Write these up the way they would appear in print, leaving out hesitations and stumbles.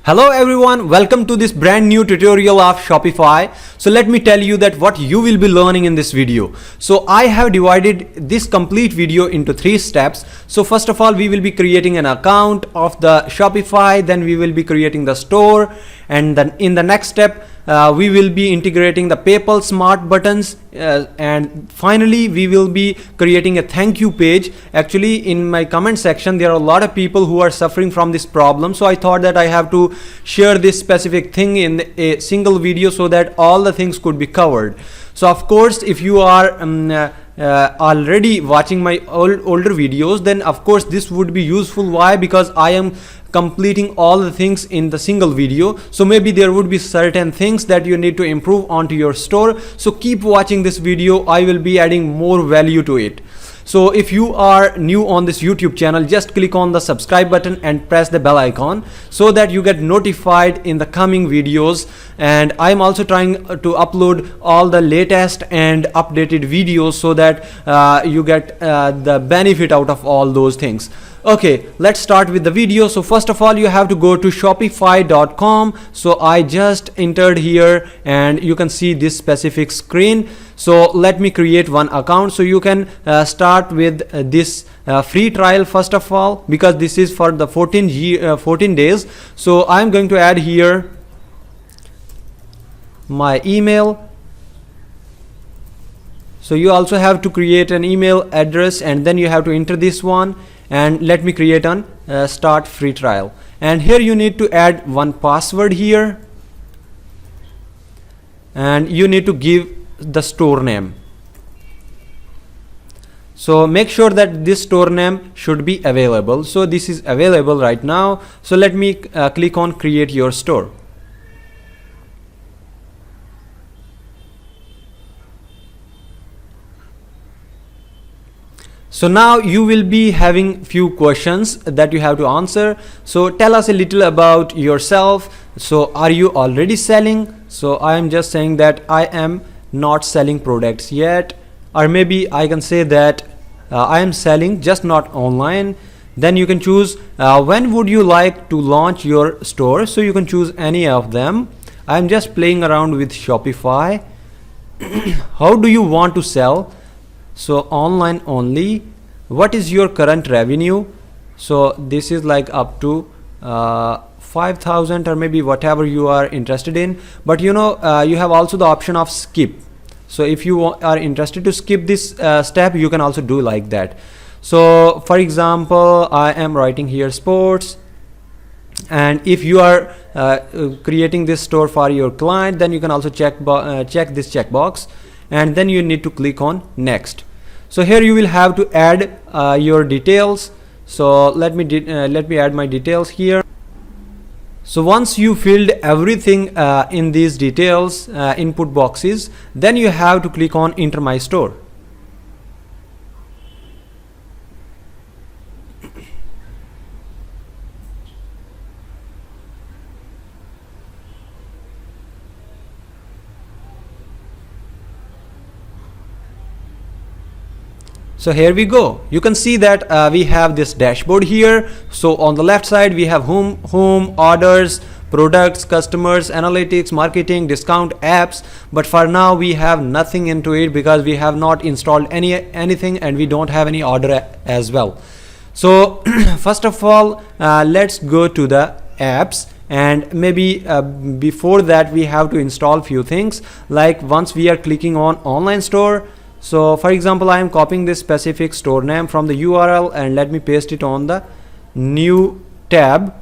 Hello everyone, welcome to this brand new tutorial of Shopify. So let me tell you that what you will be learning in this video. So I have divided this complete video into 3 steps. So first of all, we will be creating an account of the Shopify, then we will be creating the store, and then in the next step we will be integrating the PayPal smart buttons, and finally we will be creating a thank you page. Actually, in my comment section there are a lot of people who are suffering from this problem, so I thought that I have to share this specific thing in a single video so that all the things could be covered. So of course, if you are already watching my older videos, then of course this would be useful. Why? Because I am completing all the things in the single video, so maybe there would be certain things that you need to improve onto your store. So keep watching this video, I will be adding more value to it. So if you are new on this YouTube channel, just click on the subscribe button and press the bell icon so that you get notified in the coming videos. And I'm also trying to upload all the latest and updated videos so that you get the benefit out of all those things. Okay, let's start with the video. So first of all, you have to go to shopify.com. So I just entered here and you can see this specific screen. So let me create one account. So you can start with this free trial first of all, because this is for the 14 days. So I'm going to add here my email. So you also have to create an email address and then you have to enter this one. And let me create an start free trial, and here you need to add one password here, and you need to give the store name. So make sure that this store name should be available. So this is available right now. So let me click on create your store. So now you will be having few questions that you have to answer. So tell us a little about yourself. So are you already selling? So I am just saying that I am not selling products yet, or maybe I can say that I am selling, just not online. Then you can choose when would you like to launch your store. So you can choose any of them. I am just playing around with Shopify. How do you want to sell? So online only. What is your current revenue? So this is like up to 5,000 or maybe whatever you are interested in. But you know, you have also the option of skip. So if you are interested to skip this step, you can also do like that. So for example, I am writing here sports, and if you are creating this store for your client, then you can also check this checkbox, and then you need to click on next. So here you will have to add your details. So let me add my details here. So once you filled everything in these details input boxes, then you have to click on enter my store. So here we go. You can see that we have this dashboard here. So on the left side we have home, orders, products, customers, analytics, marketing, discount, apps. But for now we have nothing into it because we have not installed anything, and we don't have any order as well. So first of all, let's go to the apps. And maybe before that we have to install few things, like once we are clicking on online store. So for example, I am copying this specific store name from the URL and let me paste it on the new tab.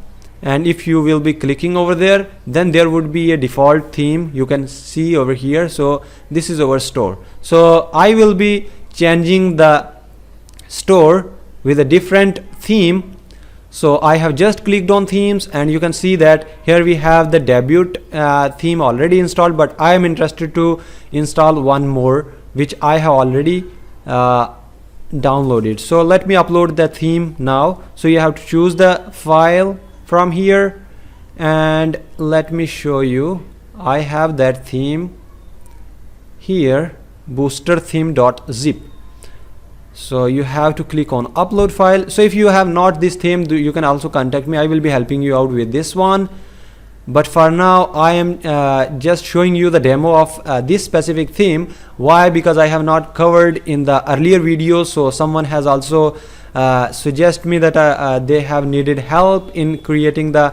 And if you will be clicking over there, then there would be a default theme you can see over here. So this is our store. So I will be changing the store with a different theme. So I have just clicked on themes, and you can see that here we have the debut theme already installed, but I am interested to install one more which I have already downloaded. So let me upload the theme now. So you have to choose the file from here, and let me show you. I have that theme here, boostertheme.zip. So you have to click on upload file. So if you have not this theme, you can also contact me. I will be helping you out with this one. but for now I am just showing you the demo of this specific theme. Why? Because I have not covered in the earlier video. So someone has also suggest me that they have needed help in creating the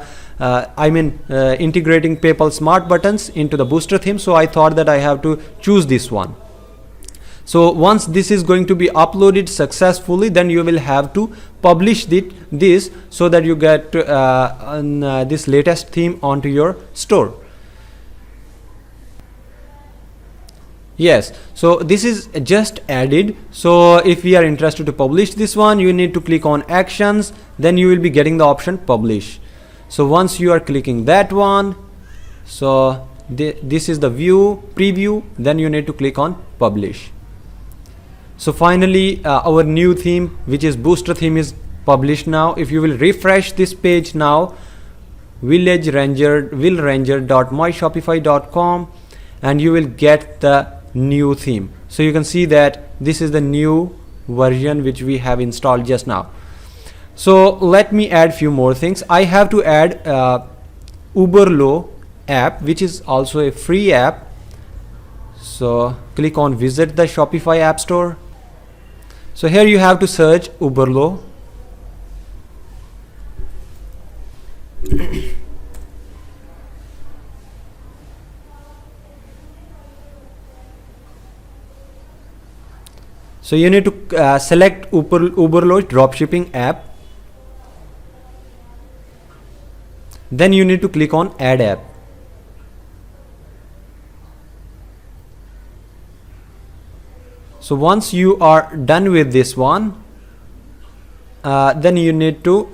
integrating PayPal smart buttons into the booster theme. So I thought that I have to choose this one. So once this is going to be uploaded successfully, then you will have to publish this so that you get this latest theme onto your store. Yes, so this is just added. So if we are interested to publish this one, you need to click on actions, then you will be getting the option publish. So once you are clicking that one, so this is the view preview, then you need to click on publish. So finally our new theme, which is booster theme, is published now. If you will refresh this page now, willranger.myshopify.com, and you will get the new theme. So you can see that this is the new version which we have installed just now. So let me add few more things. I have to add Uberlo app, which is also a free app. So click on visit the Shopify app store. So here you have to search Uberlo. So you need to select Uberlo dropshipping app. Then you need to click on add app. So once you are done with this one, then you need to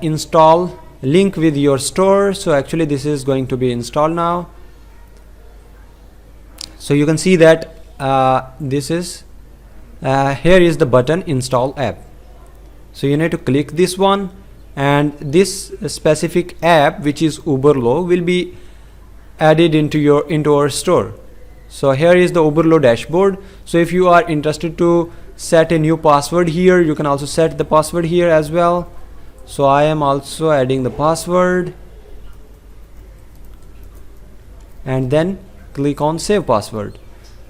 install link with your store. So actually this is going to be installed now. So you can see that this is here is the button install app. So you need to click this one, and this specific app, which is Uberlo, will be added into our store. So here is the Uberlo dashboard. So if you are interested to set a new password here, you can also set the password here as well. So I am also adding the password, and then click on save password.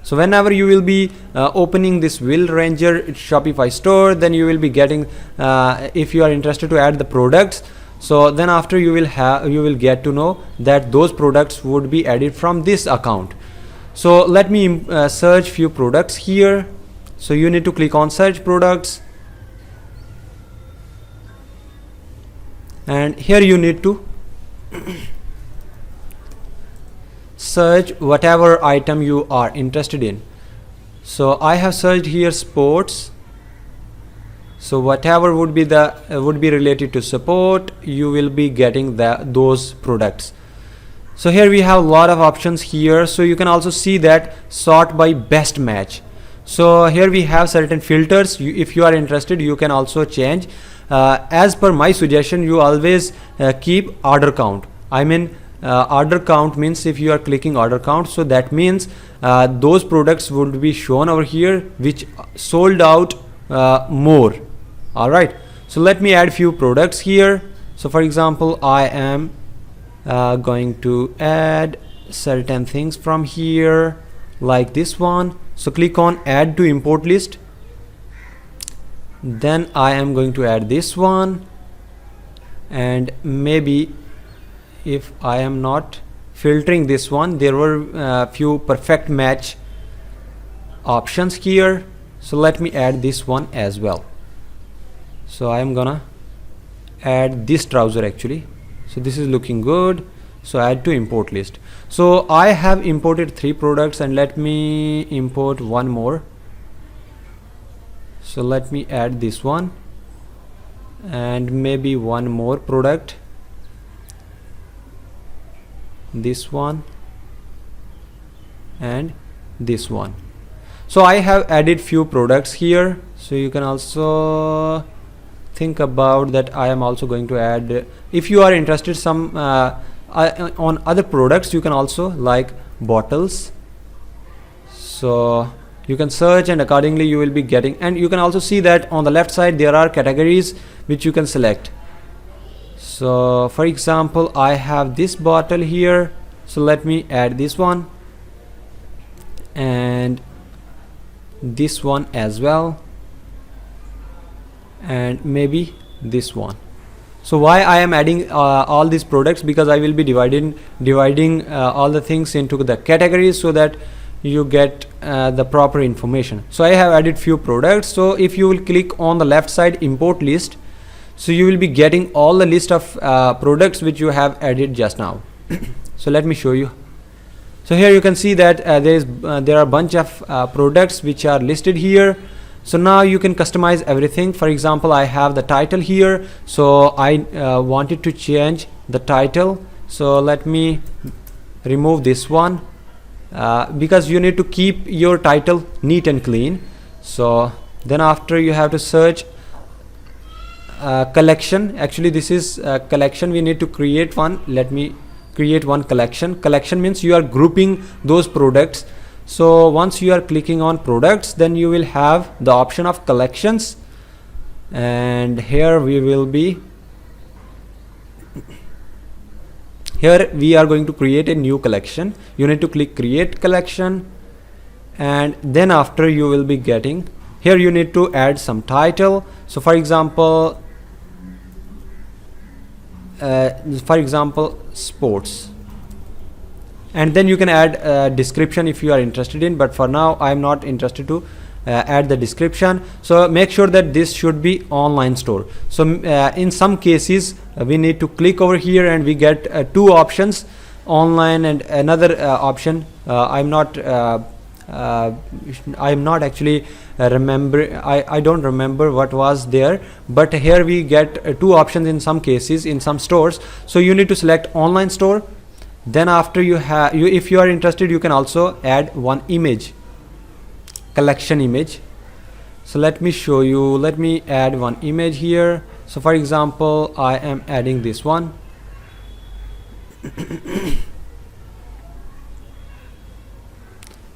So whenever you will be opening this Will Ranger Shopify store, then you will be getting if you are interested to add the products, so then after you will get to know that those products would be added from this account. So let me search few products here. So you need to click on search products, and here you need to search whatever item you are interested in. So I have searched here sports. So whatever would be related to support, you will be getting those products. So here we have a lot of options here. So you can also see that sort by best match. So here we have certain filters. If you are interested, you can also change. As per my suggestion, you always keep order count. Order count means if you are clicking order count, so that means those products would be shown over here which sold out more. All right, so let me add few products here. So for example, I am going to add certain things from here, like this one. So click on add to import list. Then I am going to add this one, and maybe if I am not filtering this one, there were few perfect match options here. So let me add this one as well. So I am gonna add this trouser actually. So this is looking good. So add to import list. So I have imported 3 products, and let me import one more. So let me add this one, and maybe one more product, this one and this one. So I have added few products here. So you can also think about that. I am also going to add, if you are interested some on other products, you can also like bottles. So you can search, and accordingly you will be getting, and you can also see that on the left side there are categories which you can select. So for example, I have this bottle here, so let me add this one and this one as well, and maybe this one. So why I am adding all these products? Because I will be dividing all the things into the categories so that you get the proper information. So I have added few products. So if you will click on the left side import list, so you will be getting all the list of products which you have added just now. So let me show you. So here you can see that there are a bunch of products which are listed here. So now you can customize everything. For example, I have the title here, so I wanted to change the title. So let me remove this one because you need to keep your title neat and clean. So then after, you have to search collection. Actually this is a collection, we need to create one. Let me create one collection. Collection means you are grouping those products. So once you are clicking on products, then you will have the option of collections, and here we will be, here we are going to create a new collection. You need to click create collection, and then after you will be getting, here you need to add some title. So for example sports, and then you can add a description if you are interested in, but for now I am not interested to add the description. So make sure that this should be online store. So in some cases we need to click over here and we get two options, online and another option. I'm not actually I don't remember what was there, but here we get two options in some cases in some stores. So you need to select online store. Then after if you are interested, you can also add one image, collection image. So let me show you. Let me add one image here. So for example, I am adding this one.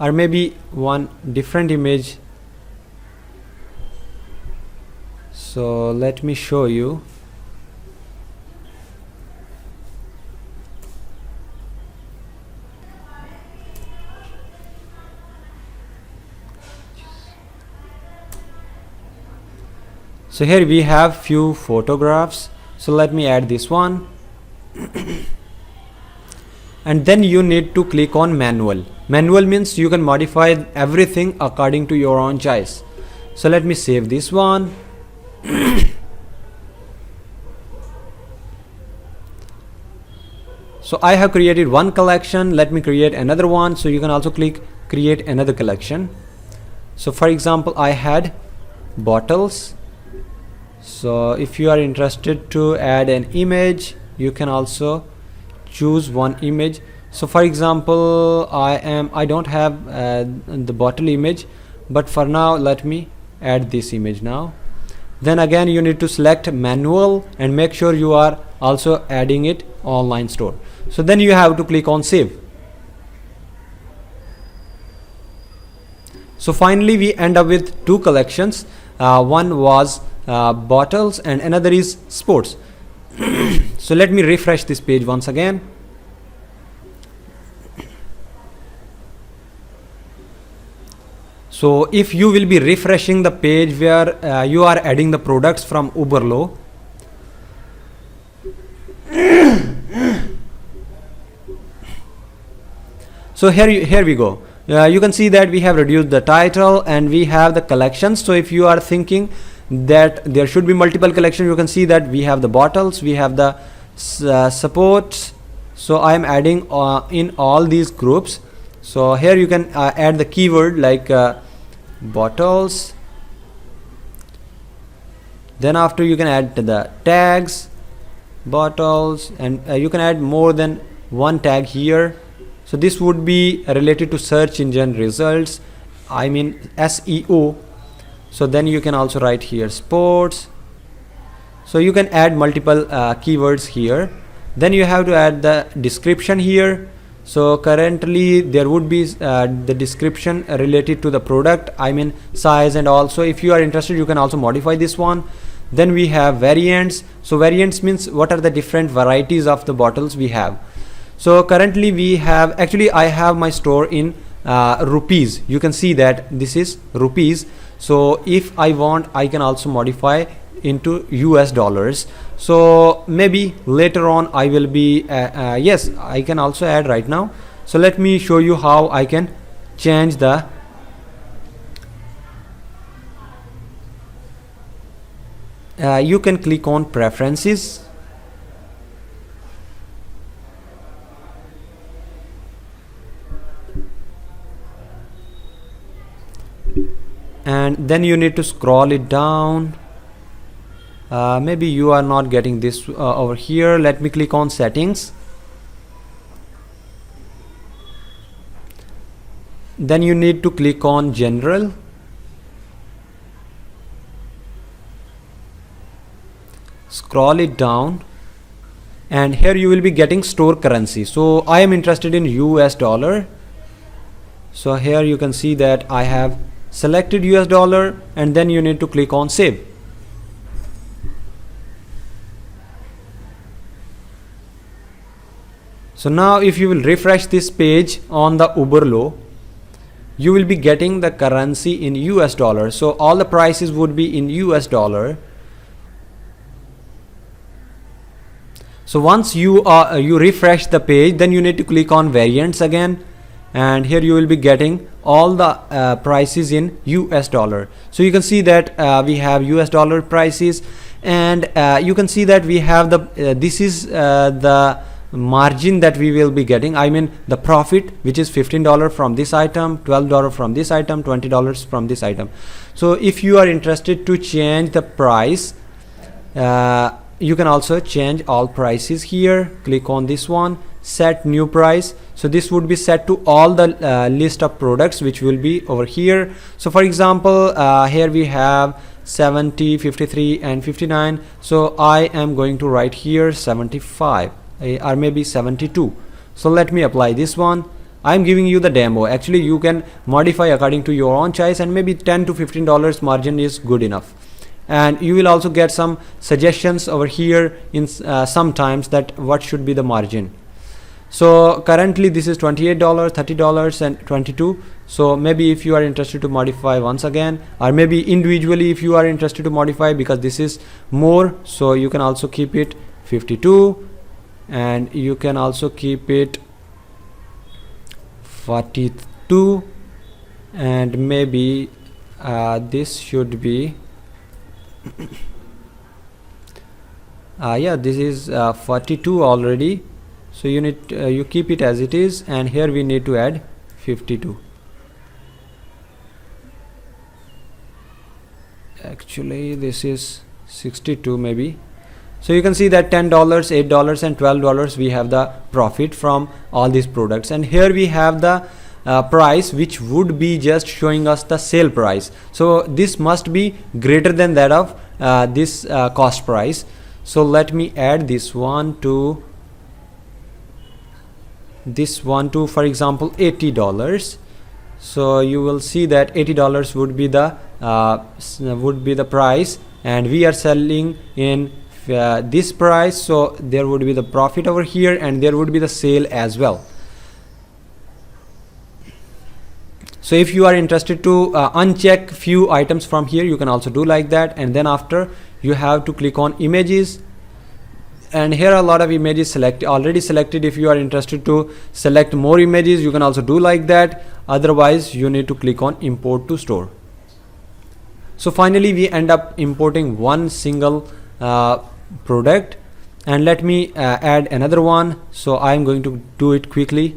Or maybe one different image. So let me show you. So here we have few photographs. So let me add this one. And then you need to click on manual. Manual means you can modify everything according to your own choice. So let me save this one. So I have created one collection. Let me create another one. So you can also click create another collection. So for example, I had bottles. So if you are interested to add an image, you can also choose one image. So for example, I don't have the bottle image, but for now let me add this image now. Then again you need to select manual and make sure you are also adding it online store. So then you have to click on save. So finally we end up with two collections. One was bottles and another is sports. So let me refresh this page once again. So if you will be refreshing the page where you are adding the products from Uberlo, so here we go. You can see that we have reduced the title and we have the collections. So if you are thinking that there should be multiple collections, you can see that we have the bottles, we have the supports. So I am adding in all these groups. So here you can add the keyword like bottles. Then after you can add the tags, bottles, and you can add more than one tag here. So this would be related to search engine results, I mean SEO. So then you can also write here sports. So you can add multiple keywords here. Then you have to add the description here. So currently there would be the description related to the product, I mean size, and also if you are interested you can also modify this one. Then we have variants. So variants means what are the different varieties of the bottles we have. So currently we have, actually I have my store in rupees. You can see that this is rupees. So if I want, I can also modify into US dollars. So maybe later on I will be yes, I can also add right now. So let me show you how I can change the you can click on preferences, and then you need to scroll it down. Maybe you are not getting this over here. Let me click on settings. Then you need to click on general. Scroll it down, and here you will be getting store currency. So I am interested in US dollar. So here you can see that I have selected US dollar, and then you need to click on save. So now if you will refresh this page on the Uberlo, you will be getting the currency in US dollar. So all the prices would be in US dollar. So once you refresh the page, then you need to click on variants again, and here you will be getting all the prices in US dollar. So you can see that we have US dollar prices, and you can see that we have the this is the margin that we will be getting. I mean the profit, which is $15 from this item, $12 from this item, $20 from this item. So if you are interested to change the price, you can also change all prices here. Click on this one, set new price. So this would be set to all the list of products which will be over here. So for example, here we have 70, 53 and 59. So I am going to write here 75 or maybe 72. So let me apply this one. I'm giving you the demo. Actually you can modify according to your own choice, and maybe $10 to $15 margin is good enough. And you will also get some suggestions over here in sometimes that what should be the margin. So currently this is $28, $30 and $22. So maybe if you are interested to modify once again, or maybe individually if you are interested to modify, because this is more, so you can also keep it 52, and you can also keep it 42, and maybe this should be yeah, this is 42 already. So you need you keep it as it is, and here we need to add 52. Actually this is 62 maybe. So you can see that $10, $8 and $12 we have the profit from all these products, and here we have the price which would be just showing us the sale price. So this must be greater than that of this cost price. So let me add this one to for example $80. So you will see that $80 would be the price, and we are selling in this price. So there would be the profit over here, and there would be the sale as well. So if you are interested to uncheck few items from here, you can also do like that, and then after you have to click on images, and here are a lot of images already selected. If you are interested to select more images, you can also do like that. Otherwise you need to click on import to store. So finally we end up importing one single product, and let me add another one. So I am going to do it quickly.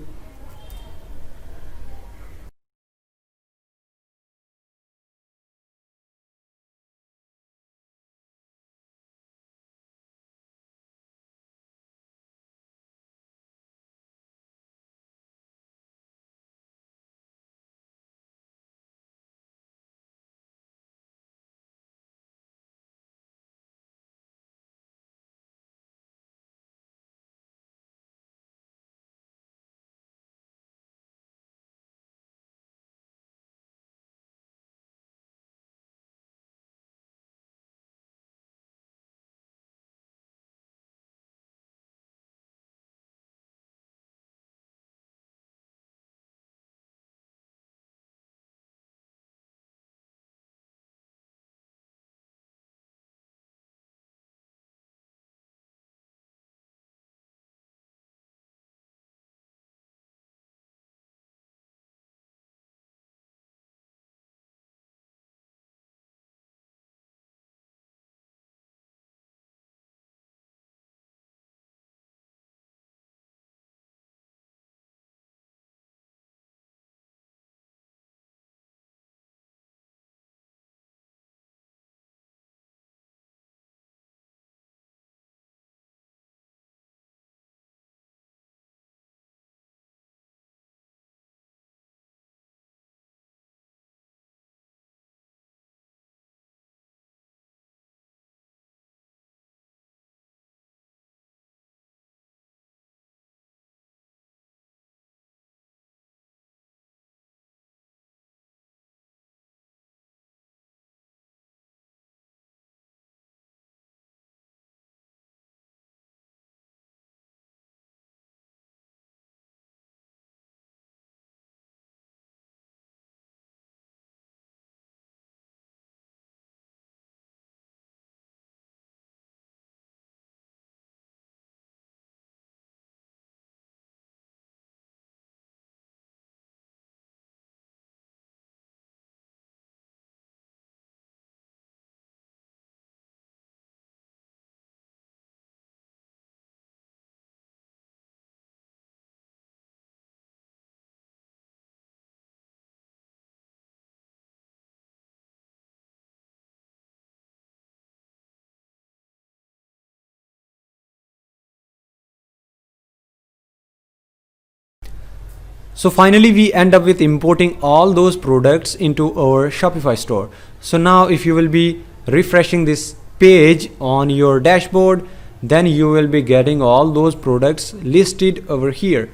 So finally we end up with importing all those products into our Shopify store. So now if you will be refreshing this page on your dashboard, then you will be getting all those products listed over here.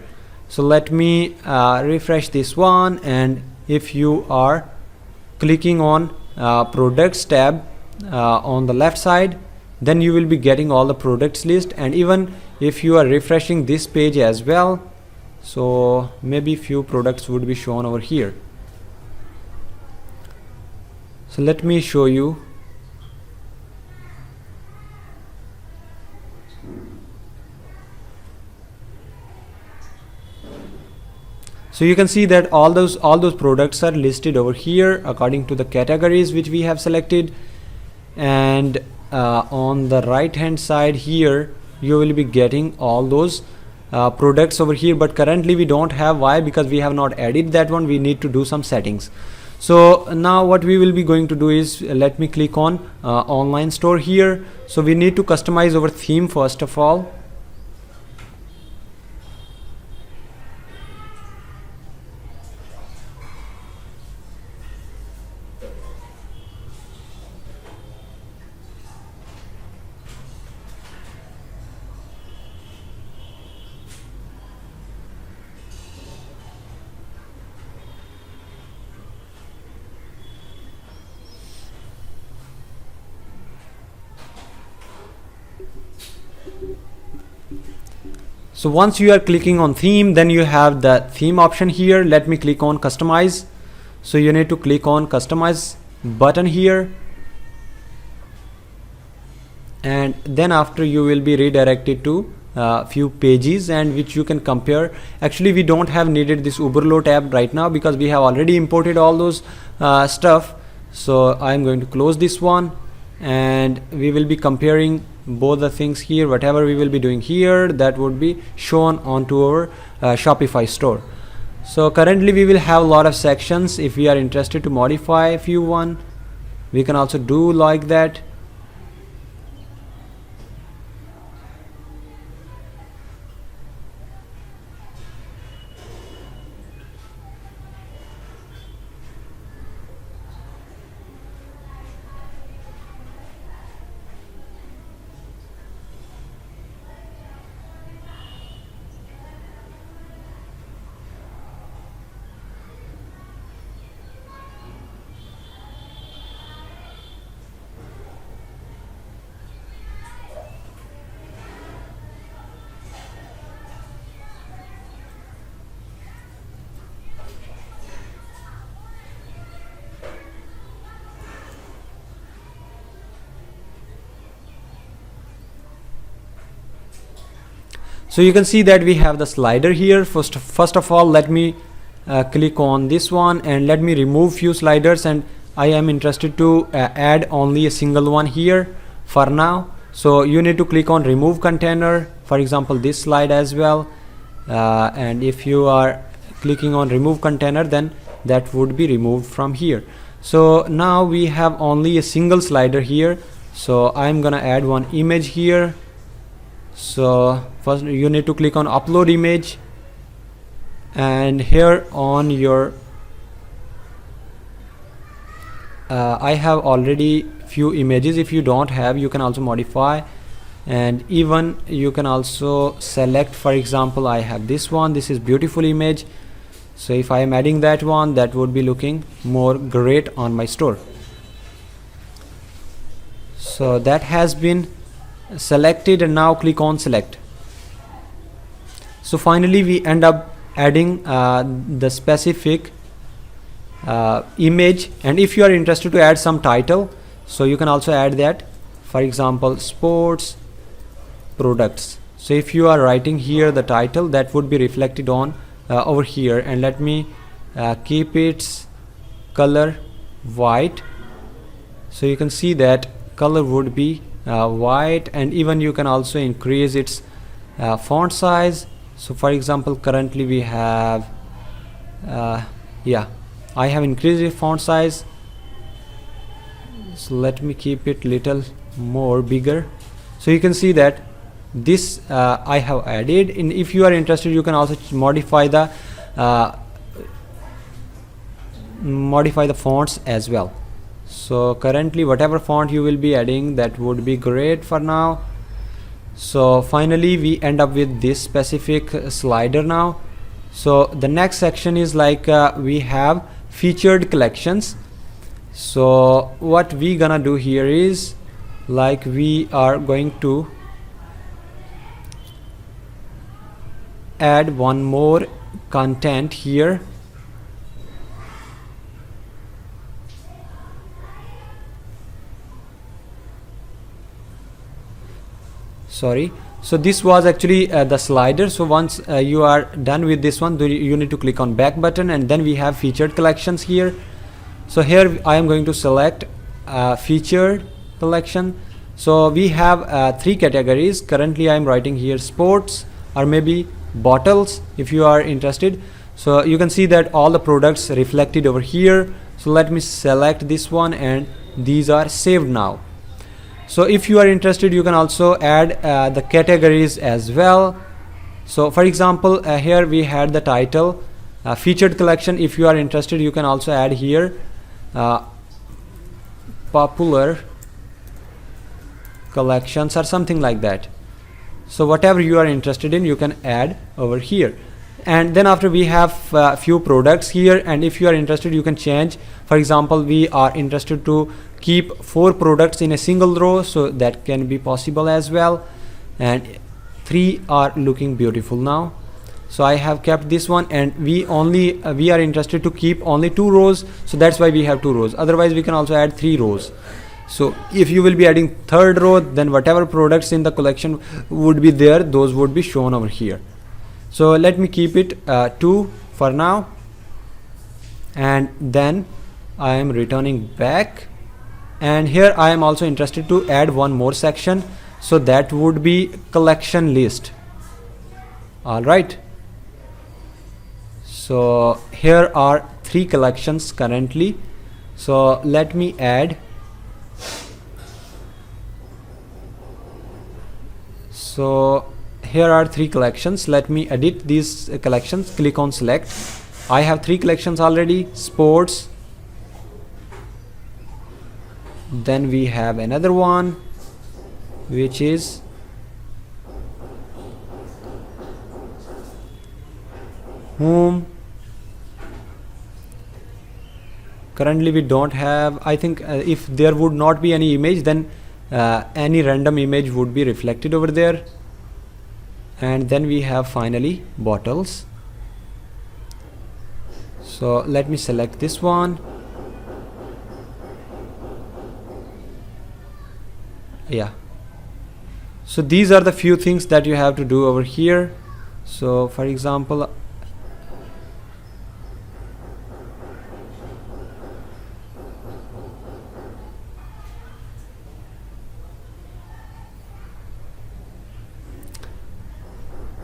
So let me refresh this one, and if you are clicking on products tab on the left side, then you will be getting all the products list. And even if you are refreshing this page as well, so maybe few products would be shown over here. So let me show you. So you can see that all those products are listed over here according to the categories which we have selected. And on the right hand side here, you will be getting all those products over here, but currently we don't have. Why? Because we have not added that one. We need to do some settings. So now what we will be going to do is, let me click on online store here. So we need to customize our theme first of all. So once you are clicking on theme, then you have the theme option here. Let me click on customize. So you need to click on customize button here, and then after you will be redirected to few pages and which you can compare. Actually we don't have needed this Uberlo tab right now because we have already imported all those stuff. So I'm going to close this one, and we will be comparing both the things here. Whatever we will be doing here, that would be shown onto our Shopify store. So currently we will have a lot of sections. If we are interested to modify a few one, we can also do like that. So you can see that we have the slider here. First of all, let me click on this one and let me remove few sliders, and I am interested to add only a single one here for now. So you need to click on remove container, for example this slide as well, and if you are clicking on remove container, then that would be removed from here. So now we have only a single slider here. So I'm gonna add one image here. So first you need to click on upload image, and here on your I have already few images. If you don't have, you can also modify, and even you can also select. For example, I have this one. This is beautiful image. So if I am adding that one, that would be looking more great on my store. So that has been selected, and now click on select. So finally we end up adding the specific image, and if you are interested to add some title, so you can also add that. For example, sports products. So if you are writing here the title, that would be reflected on over here, and let me keep its color white. So you can see that color would be white, and even you can also increase its font size. So for example, currently we have I have increased the font size. So let me keep it little more bigger. So you can see that this I have added. And if you are interested, you can also modify the modify the fonts as well. So currently whatever font you will be adding, that would be great for now. So finally we end up with this specific slider now. So the next section is like we have featured collections. So what we gonna do here is like we are going to add one more content here. Sorry, so this was actually the slider. So once you are done with this one, you need to click on back button, and then we have featured collections here. So here I am going to select featured collection. So we have 3 categories. Currently I am writing here sports or maybe bottles if you are interested. So you can see that all the products reflected over here. So let me select this one, and these are saved now. So if you are interested, you can also add the categories as well. So for example, here we had the title featured collection. If you are interested, you can also add here popular collections or something like that. So whatever you are interested in, you can add over here. And then after we have few products here, and if you are interested, you can change. For example, we are interested to keep 4 products in a single row, so that can be possible as well. And 3 are looking beautiful now. So I have kept this one, and we are interested to keep only 2 rows, so that's why we have 2 rows. Otherwise we can also add 3 rows. So if you will be adding 3rd row, then whatever products in the collection would be there, those would be shown over here. So let me keep it 2 for now, and then I am returning back. And here I am also interested to add one more section, so that would be collection list. Alright, so here are 3 collections currently. So let me add. So here are 3 collections. Let me edit these collections. Click on select. I have 3 collections already. Sports, then we have another one which is home. Currently we don't have. I think if there would not be any image, then any random image would be reflected over there. And then we have finally bottles. So let me select this one. Yeah, so these are the few things that you have to do over here. So for example,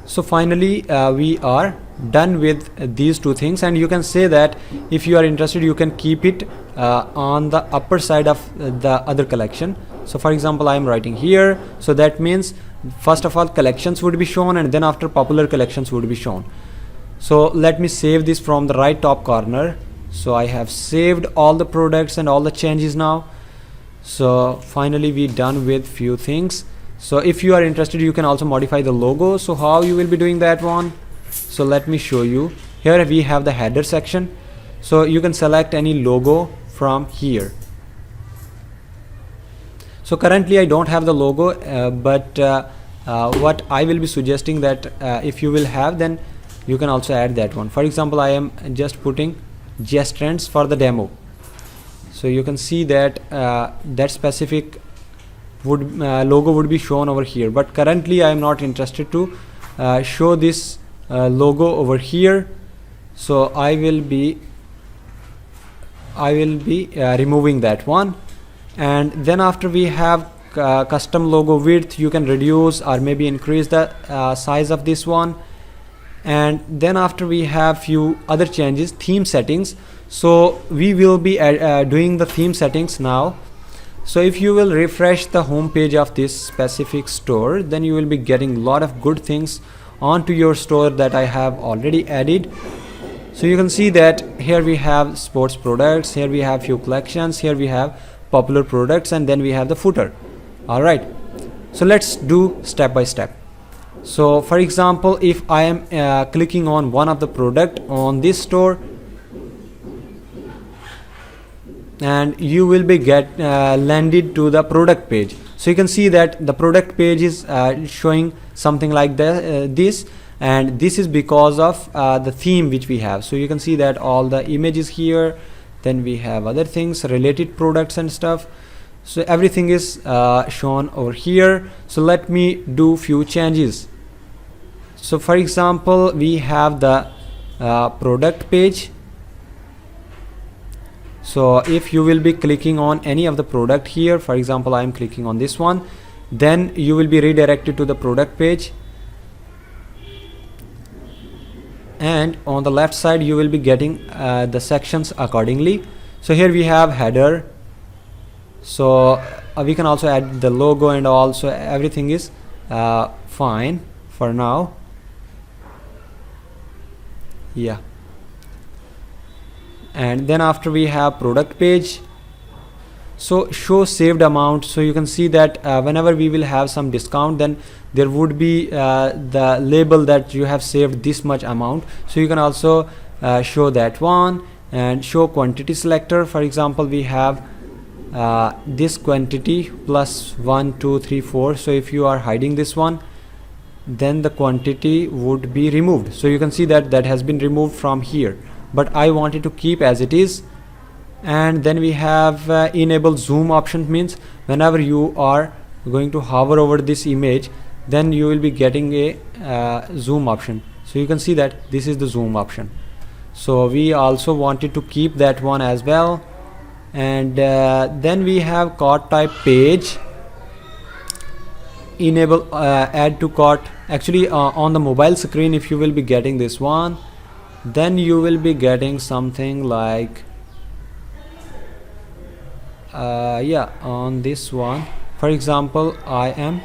so finally we are done with these 2 things, and you can say that if you are interested, you can keep it on the upper side of the other collection. So for example, I am writing here, so that means first of all collections would be shown, and then after popular collections would be shown. So let me save this from the right top corner. So I have saved all the products and all the changes now. So finally we done with few things. So if you are interested, you can also modify the logo. So how you will be doing that one? So let me show you. Here we have the header section. So you can select any logo from here. So currently I don't have the logo, but what I will be suggesting that if you will have, then you can also add that one. For example, I am just putting Just Trends for the demo. So you can see that that specific logo would be shown over here, but currently I am not interested to show this logo over here. So I will be removing that one. And then after we have custom logo width, you can reduce or maybe increase the size of this one. And then after we have few other changes, theme settings. So we will be doing the theme settings now. So if you will refresh the home page of this specific store, then you will be getting a lot of good things onto your store that I have already added. So you can see that here we have sports products, here we have few collections, here we have popular products, and then we have the footer. Alright, so let's do step by step. So for example, if I am clicking on one of the product on this store, and you will be landed to the product page. So you can see that the product page is showing something like this, and this is because of the theme which we have. So you can see that all the images here, then we have other things, related products and stuff. So everything is shown over here. So let me do few changes. So for example, we have the product page. So if you will be clicking on any of the product here, for example, I am clicking on this one, then you will be redirected to the product page, and on the left side you will be getting the sections accordingly. So here we have header, so we can also add the logo and all. So everything is fine for now. Yeah. And then after we have product page, so show saved amount. So you can see that whenever we will have some discount, then there would be the label that you have saved this much amount. So you can also show that one, and show quantity selector. For example, we have this quantity plus 1 2 3 4. So if you are hiding this one, then the quantity would be removed. So you can see that that has been removed from here, but I wanted to keep as it is. And then we have enable zoom option, means whenever you are going to hover over this image, then you will be getting a zoom option. So you can see that this is the zoom option. So we also wanted to keep that one as well. And then we have cart type page, enable add to cart. Actually on the mobile screen, if you will be getting this one, then you will be getting something like yeah, on this one, for example, I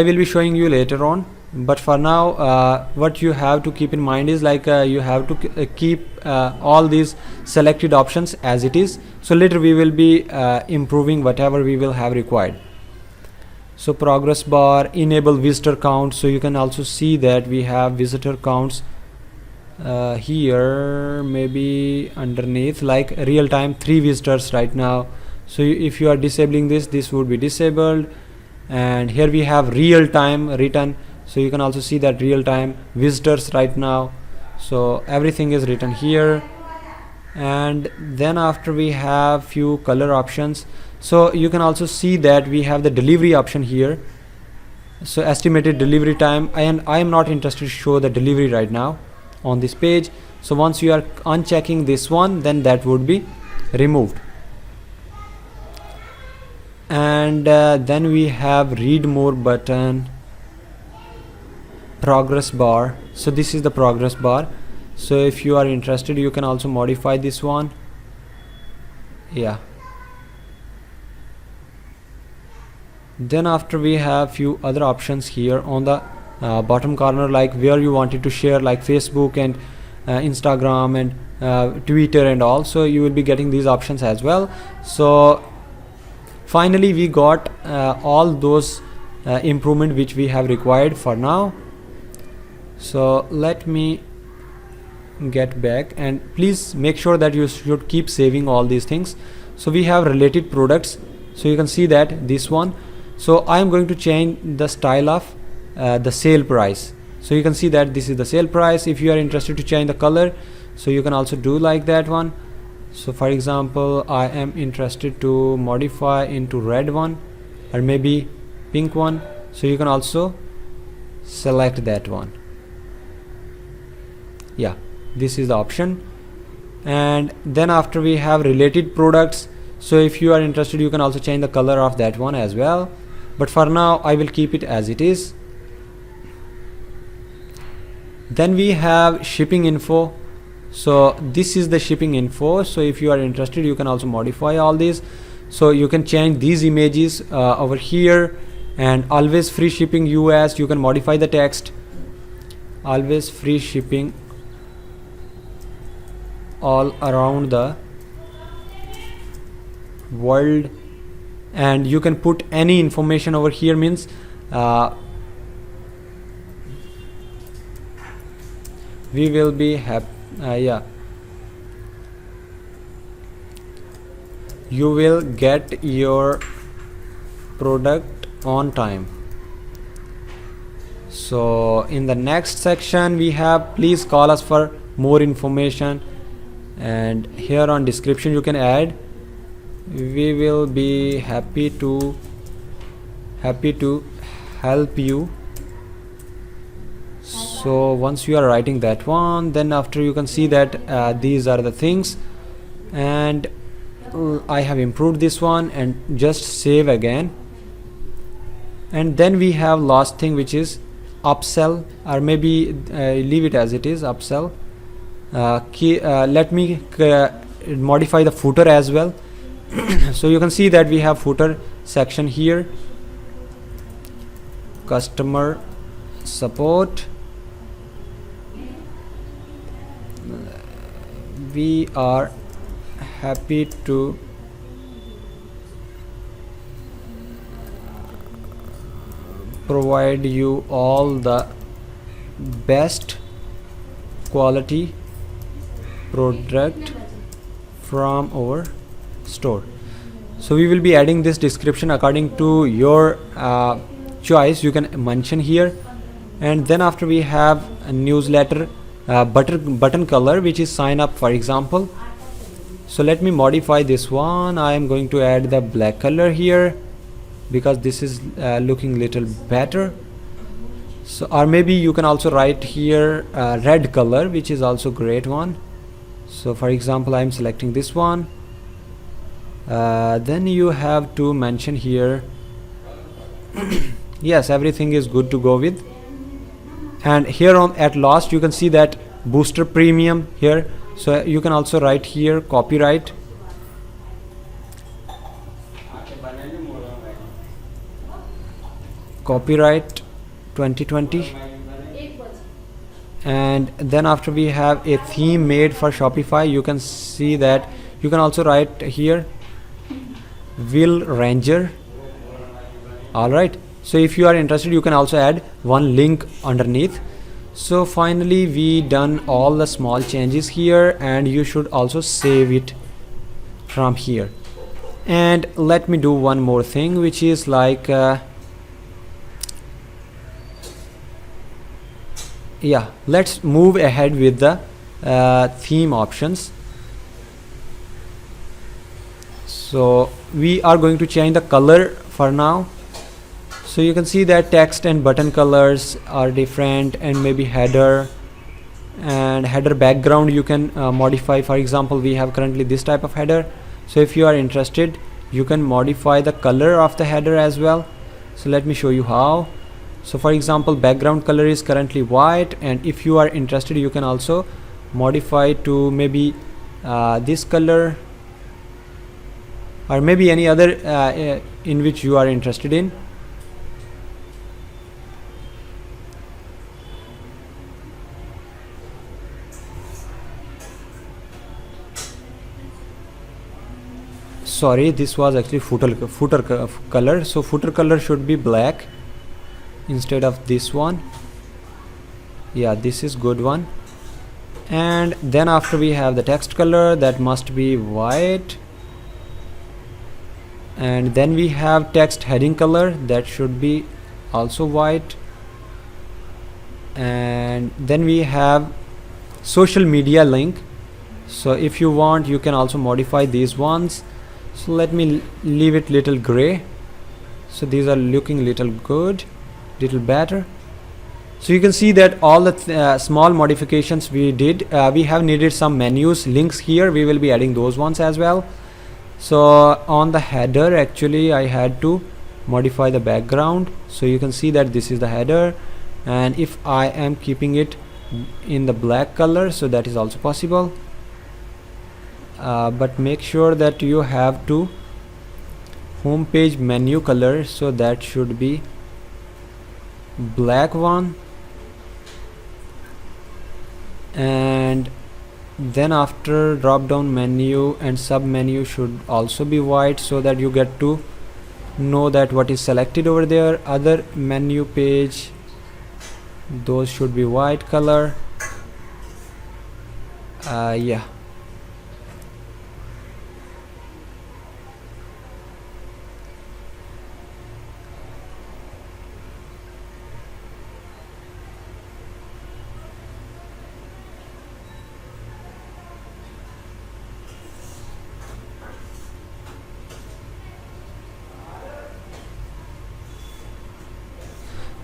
will be showing you later on, but for now what you have to keep in mind is like you have to keep all these selected options as it is. So later we will be improving whatever we will have required. So progress bar, enable visitor count. So you can also see that we have visitor counts here, maybe underneath, like real time 3 visitors right now. So if you are disabling this would be disabled. And here we have real time written. So you can also see that real time visitors right now. So everything is written here. And then after we have few color options. So you can also see that we have the delivery option here. So estimated delivery time, and I am not interested to show the delivery right now on this page. So once you are unchecking this one, then that would be removed. And then we have read more button, progress bar. So this is the progress bar. So if you are interested, you can also modify this one. Yeah. Then after we have few other options here on the bottom corner, like where you wanted to share, like Facebook and Instagram and Twitter and all. So you will be getting these options as well. So finally we got all those improvement which we have required for now. So let me get back, and please make sure that you should keep saving all these things. So we have related products. So you can see that this one. So I am going to change the style of the sale price. So you can see that this is the sale price. If you are interested to change the color, so you can also do like that one. So for example, I am interested to modify into red one or maybe pink one. So you can also select that one. Yeah, this is the option. And then after we have related products. So if you are interested, you can also change the color of that one as well. But for now I will keep it as it is. Then we have shipping info. So this is the shipping info. So if you are interested, you can also modify all these. So you can change these images over here. And always free shipping US, you can modify the text, always free shipping all around the world. And you can put any information over here, means we will be happy, you will get your product on time. So in the next section we have, please call us for more information, and here on description you can add, we will be happy to help you. So once you are writing that one, then after you can see that these are the things, and I have improved this one, and just save again. And then we have last thing, which is upsell, or maybe leave it as it is, upsell. Let me modify the footer as well. So you can see that we have footer section here, customer support, we are happy to provide you all the best quality product from our store. So we will be adding this description according to your choice, you can mention here. And then after we have a newsletter button color, which is sign up, for example. So let me modify this one. I am going to add the black color here, because this is looking little better. So, or maybe you can also write here red color, which is also great one. So for example, I am selecting this one. Then you have to mention here yes, everything is good to go with. And here on at last you can see that booster premium here. So you can also write here copyright, copyright 2020. And then after we have a theme made for Shopify, you can see that you can also write here Will Ranger. Alright, so if you are interested, you can also add one link underneath. So finally we done all the small changes here, and you should also save it from here. And let me do one more thing, which is like let's move ahead with the theme options. So we are going to change the color for now. So you can see that text and button colors are different, and maybe header and header background you can modify. For example, we have currently this type of header. So if you are interested, you can modify the color of the header as well. So let me show you how. So for example, background color is currently white, and if you are interested, you can also modify to maybe this color, or maybe any other in which you are interested in. Sorry, this was actually footer color. So footer color should be black instead of this one. Yeah, this is good one. And then after we have the text color, that must be white. And then we have text heading color, that should be also white. And then we have social media link. So if you want, you can also modify these ones. So let me leave it little gray. So these are looking little good, little better. So you can see that all the small modifications we did. We have needed some menus links here, we will be adding those ones as well. So on the header, actually I had to modify the background. So you can see that this is the header, and if I am keeping it in the black color, so that is also possible. But make sure that you have to home page menu color, so that should be black one, and then after drop down menu and sub menu should also be white, so that you get to know that what is selected over there. Other menu page, those should be white color. Yeah,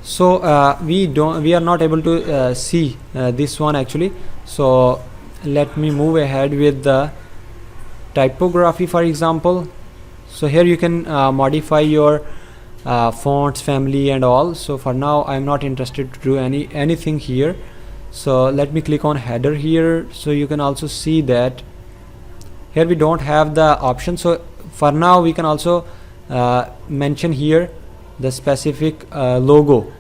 so we are not able to see this one actually. So let me move ahead with the typography, for example. So here you can modify your fonts family and all. So for now I'm not interested to do anything here. So let me click on header here. So you can also see that here we don't have the option. So for now we can also mention here the specific logo,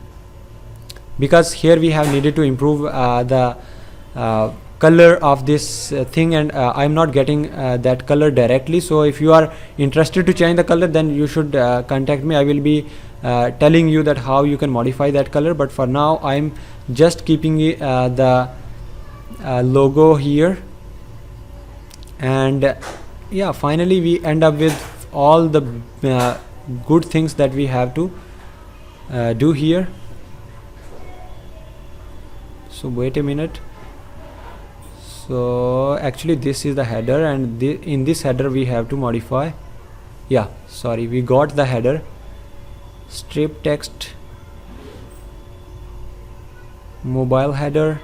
because here we have needed to improve the color of this thing, and I'm not getting that color directly. So if you are interested to change the color, then you should contact me. I will be telling you that how you can modify that color, but for now I'm just keeping the logo here. And yeah, finally we end up with all the good things that we have to do here. So wait a minute. So actually this is the header, and in this header we have to modify. Yeah, sorry, we got the header. Strip text, mobile header.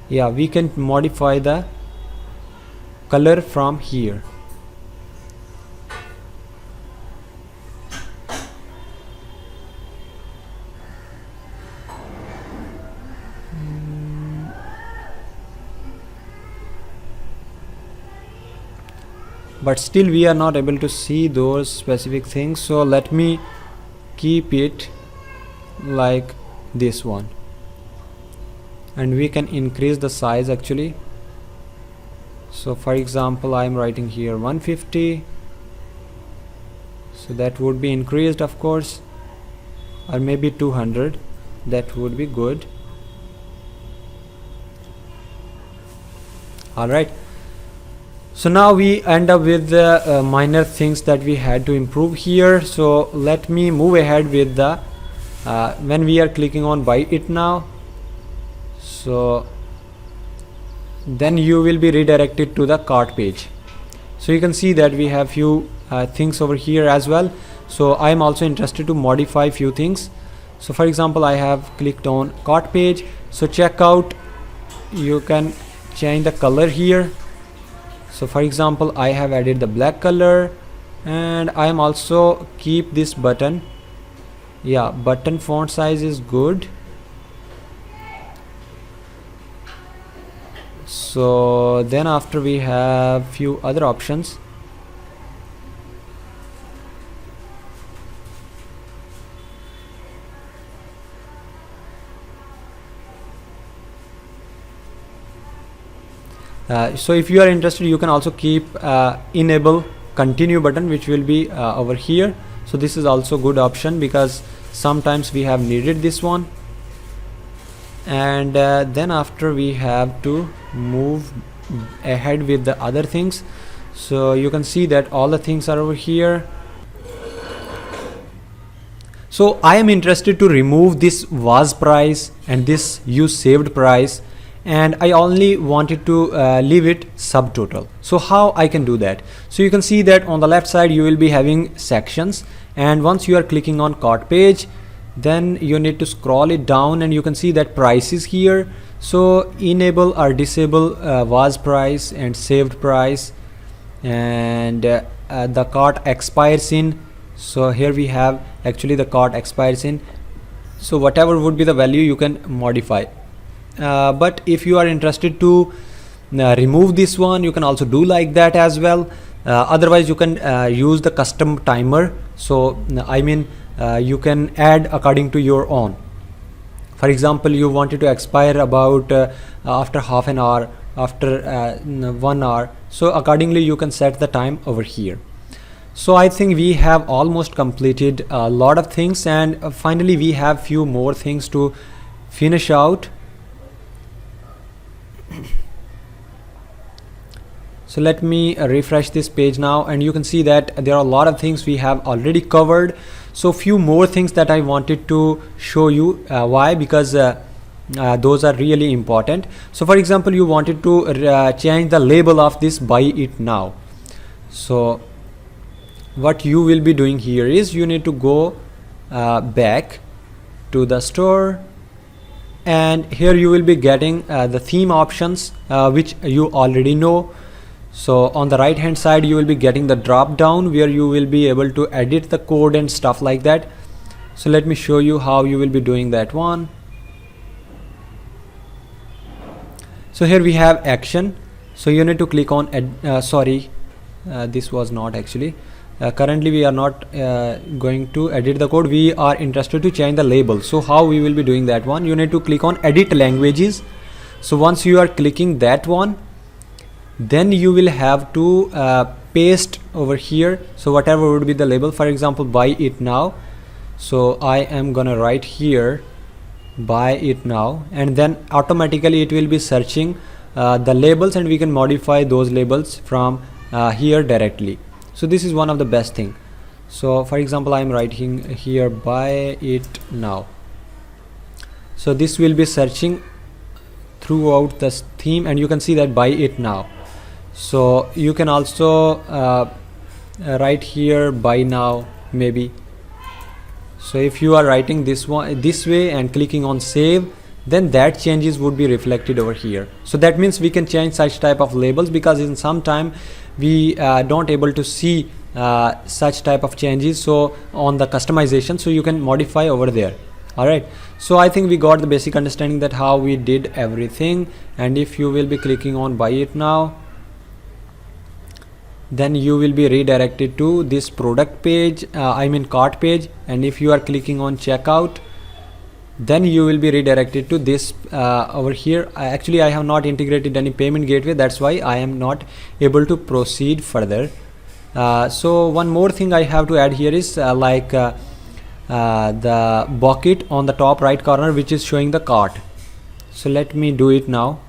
Yeah, we can modify the color from here. But still we are not able to see those specific things, so let me keep it like this one, and we can increase the size actually. So for example, I'm writing here 150, so that would be increased, of course, or maybe 200, that would be good. All right, so now we end up with the minor things that we had to improve here. So let me move ahead with the when we are clicking on buy it now, so then you will be redirected to the cart page. So you can see that we have few things over here as well. So I am also interested to modify few things. So for example, I have clicked on cart page. So check out, you can change the color here. So for example, I have added the black color, and I am also keep this button. Yeah, button font size is good. So then after we have few other options. So if you are interested, you can also keep enable continue button, which will be over here. So this is also good option, because sometimes we have needed this one. And then after we have to move ahead with the other things. So you can see that all the things are over here. So I am interested to remove this was price and this use saved price, and I only wanted to leave it subtotal. So how I can do that? So you can see that on the left side you will be having sections, and once you are clicking on cart page, then you need to scroll it down, and you can see that price is here. So enable or disable was price and saved price, and the cart expires in. So here we have actually the cart expires in. So whatever would be the value you can modify. But if you are interested to remove this one, you can also do like that as well. Otherwise you can use the custom timer. So you can add according to your own. For example, you wanted to expire about after half an hour, after 1 hour, so accordingly you can set the time over here. So I think we have almost completed a lot of things, and finally we have few more things to finish out. So let me refresh this page now, and you can see that there are a lot of things we have already covered. So few more things that I wanted to show you. Why? Because those are really important. So for example, you wanted to change the label of this buy it now. So what you will be doing here is you need to go back to the store, and here you will be getting the theme options which you already know. So on the right hand side you will be getting the drop down where you will be able to edit the code and stuff like that. So let me show you how you will be doing that one. So here we have action. So you need to click on this was not actually currently we are not going to edit the code. We are interested to change the label. So how we will be doing that one? You need to click on edit languages. So once you are clicking that one, then you will have to paste over here. So whatever would be the label, for example buy it now. So I am gonna write here buy it now, and then automatically it will be searching the labels, and we can modify those labels from here directly. So this is one of the best thing. So for example, I am writing here buy it now. So this will be searching throughout the theme, and you can see that buy it now. So you can also write here buy now maybe. So if you are writing this one this way and clicking on save, then that changes would be reflected over here. So that means we can change such type of labels, because in some time we don't able to see such type of changes so on the customization, so you can modify over there. Alright, so I think we got the basic understanding that how we did everything. And if you will be clicking on buy it now, then you will be redirected to this product page, cart page. And if you are clicking on checkout, then you will be redirected to this over here. Actually I have not integrated any payment gateway, that's why I am not able to proceed further. So one more thing I have to add here is the bucket on the top right corner, which is showing the cart. So let me do it now.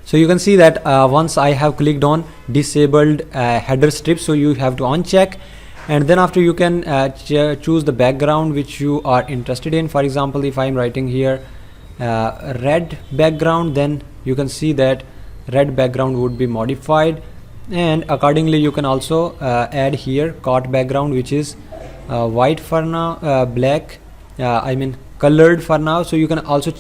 So you can see that once I have clicked on disabled header strip, so you have to uncheck, and then after you can choose the background which you are interested in. For example, if I am writing here red background, then you can see that red background would be modified, and accordingly you can also add here cart background, which is white for now, black colored for now. So you can also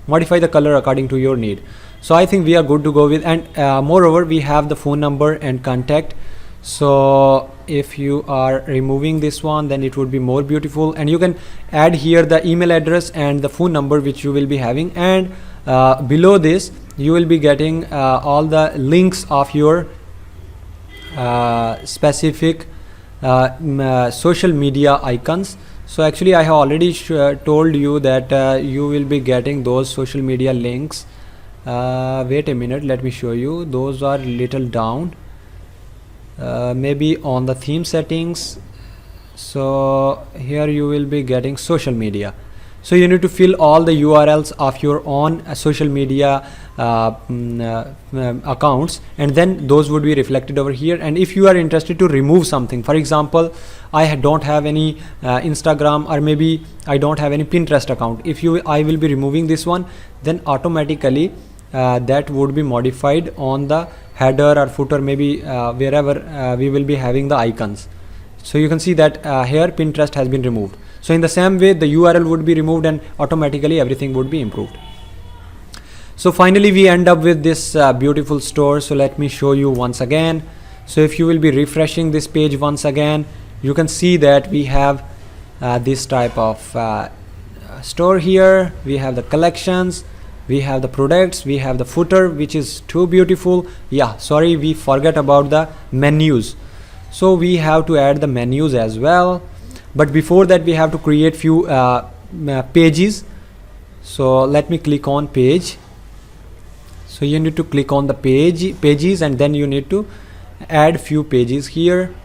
modify the color according to your need. So I think we are good to go with, and moreover we have the phone number and contact. So if you are removing this one, then it would be more beautiful, and you can add here the email address and the phone number which you will be having, and below this you will be getting all the links of your specific social media icons. So actually I have already told you that you will be getting those social media links. Wait a minute, let me show you. Those are little down, maybe on the theme settings. So here you will be getting social media. So you need to fill all the URLs of your own social media accounts, and then those would be reflected over here. And if you are interested to remove something, for example, I don't have any Instagram, or maybe I don't have any Pinterest account. I will be removing this one, then automatically that would be modified on the header or footer, maybe wherever we will be having the icons. So you can see that here Pinterest has been removed. So in the same way the URL would be removed, and automatically everything would be improved. So finally we end up with this beautiful store. So let me show you once again. So if you will be refreshing this page once again, you can see that we have this type of store here. We have the collections, we have the products, we have the footer, which is too beautiful. Yeah, sorry, we forget about the menus. So we have to add the menus as well, but before that we have to create few pages. So let me click on page. So you need to click on the pages, and then you need to add few pages here.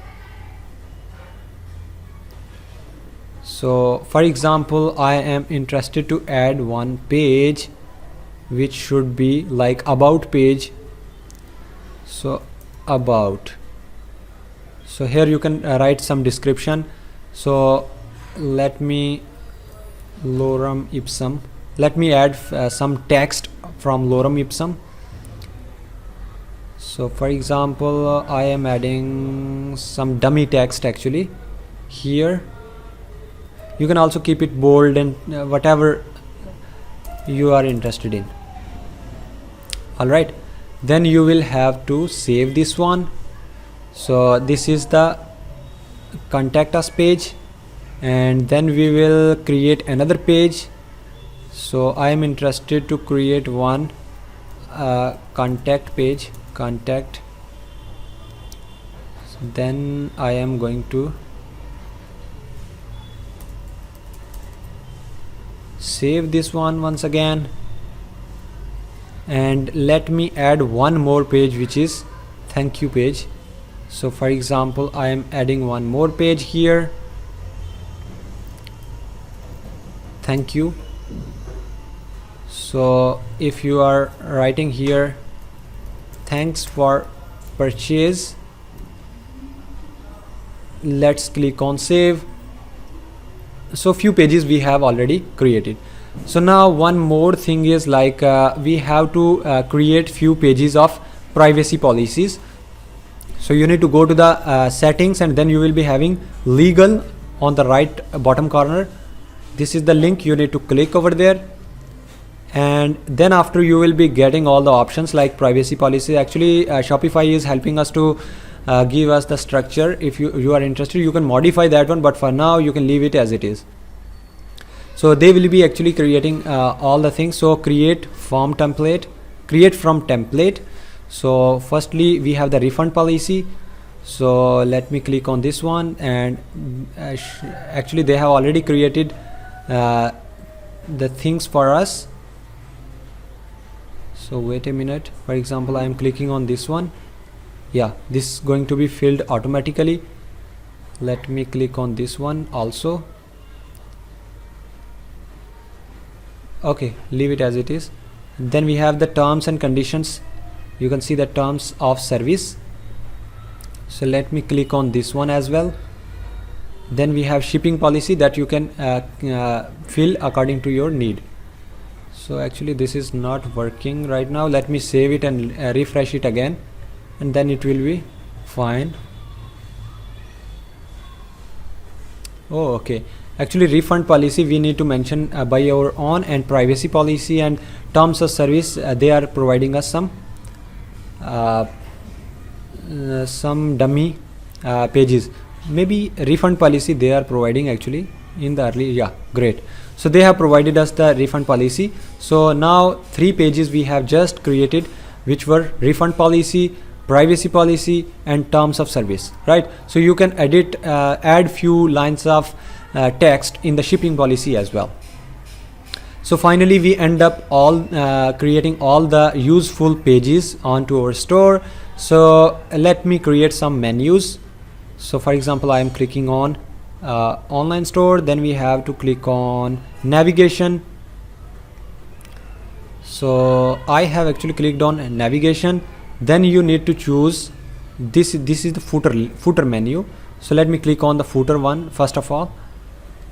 So for example, I am interested to add one page which should be like about page. So about, so here you can write some description. So let me lorem ipsum, let me add some text from lorem ipsum. So for example, I am adding some dummy text actually here. You can also keep it bold and whatever you are interested in. Alright, then you will have to save this one. So this is the contact us page, and then we will create another page. So I am interested to create one contact page, contact. Then I am going to save this one once again, and let me add one more page, which is thank you page. So for example, I am adding one more page here, thank you. So if you are writing here thanks for purchase, let's click on save. So few pages we have already created. So now one more thing is like we have to create few pages of privacy policies. So you need to go to the settings, and then you will be having legal on the right bottom corner. This is the link, you need to click over there, and then after you will be getting all the options like privacy policy. Actually Shopify is helping us to give us the structure. If you are interested, you can modify that one, but for now you can leave it as it is. So they will be actually creating all the things. So create from template, create from template. So firstly we have the refund policy. So let me click on this one, and actually they have already created the things for us. So wait a minute, for example I am clicking on this one. Yeah, this is going to be filled automatically. Let me click on this one also. Okay, leave it as it is. Then we have the terms and conditions. You can see the terms of service. So let me click on this one as well. Then we have shipping policy that you can fill according to your need. So actually this is not working right now. Let me save it and refresh it again, and then it will be fine. Oh okay, actually refund policy we need to mention by our own, and privacy policy and terms of service they are providing us some dummy pages. Maybe refund policy they are providing actually in the early, yeah, great. So they have provided us the refund policy. So now 3 pages we have just created, which were refund policy, privacy policy, and terms of service, right? So you can edit add few lines of text in the shipping policy as well. So finally we end up all creating all the useful pages onto our store. So let me create some menus. So for example I am clicking on online store, then we have to click on navigation. So I have actually clicked on navigation. Then you need to choose this is the footer menu. So let me click on the footer one first of all.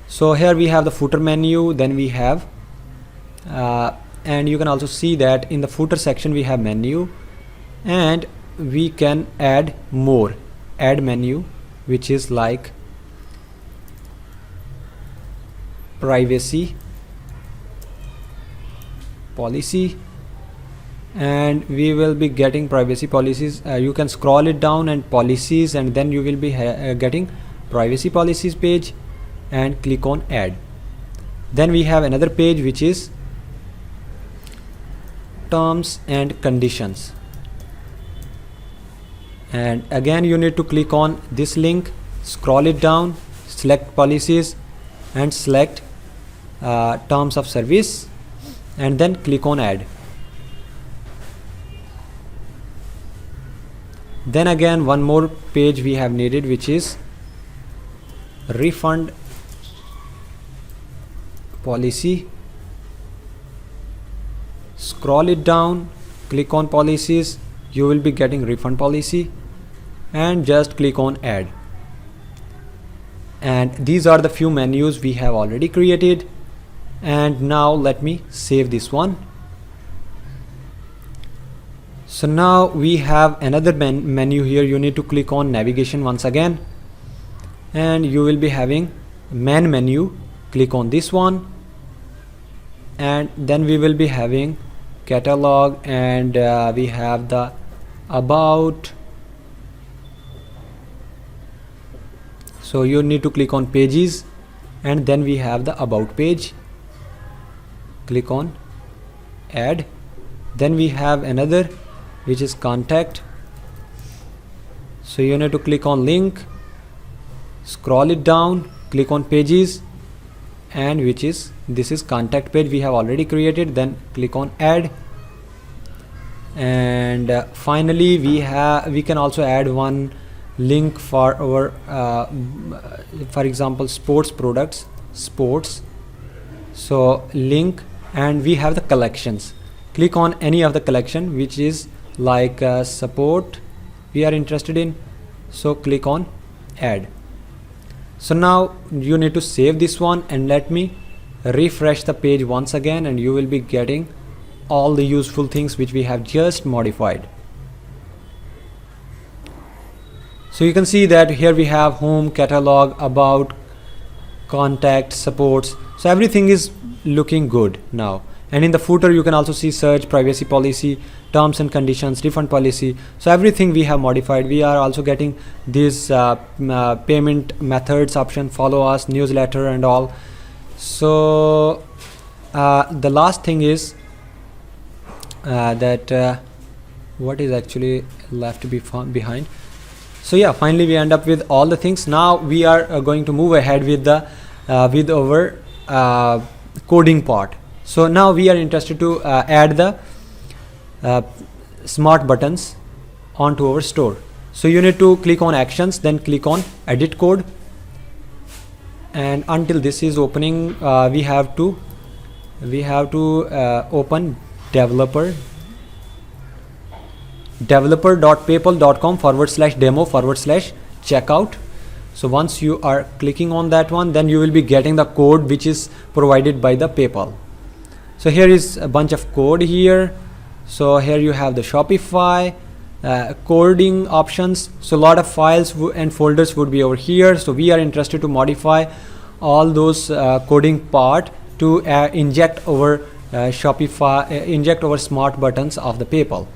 So here we have the footer menu, then we have and you can also see that in the footer section we have menu, and we can add more, add menu, which is like privacy policy, and we will be getting privacy policies. You can scroll it down and policies, and then you will be getting privacy policies page, and click on add. Then we have another page which is terms and conditions, and again you need to click on this link, scroll it down, select policies and select terms of service, and then click on add. Then again one more page we have needed, which is refund policy. Scroll it down, click on policies, you will be getting refund policy, and just click on add. And these are the few menus we have already created. And now let me save this one. So now we have another menu here. You need to click on navigation once again, and you will be having main menu. Click on this one, and then we will be having catalog, and we have the about. So you need to click on pages, and then we have the about page. Click on add. Then we have another which is contact. So you need to click on link, scroll it down, click on pages, and this is contact page we have already created. Then click on add. And finally we can also add one link for our for example sports products, sports. So link, and we have the collections. Click on any of the collection which is like support we are interested in, so click on add. So now you need to save this one, and let me refresh the page once again, and you will be getting all the useful things which we have just modified. So you can see that here we have home, catalog, about, contact, supports. So everything is looking good now. And in the footer you can also see search, privacy policy, terms and conditions, refund policy. So everything we have modified. We are also getting this payment methods option, follow us, newsletter and all. So the last thing is that what is actually left behind. So yeah, finally we end up with all the things. Now we are going to move ahead with the with our coding part. So now we are interested to add the smart buttons onto our store. So you need to click on actions, then click on edit code, and until this is opening we have to open developer.paypal.com/demo/checkout. So once you are clicking on that one, then you will be getting the code which is provided by the PayPal. So here is a bunch of code here. So here you have the Shopify coding options. So a lot of files and folders would be over here. So we are interested to modify all those coding part to inject our Shopify, inject our smart buttons of the PayPal.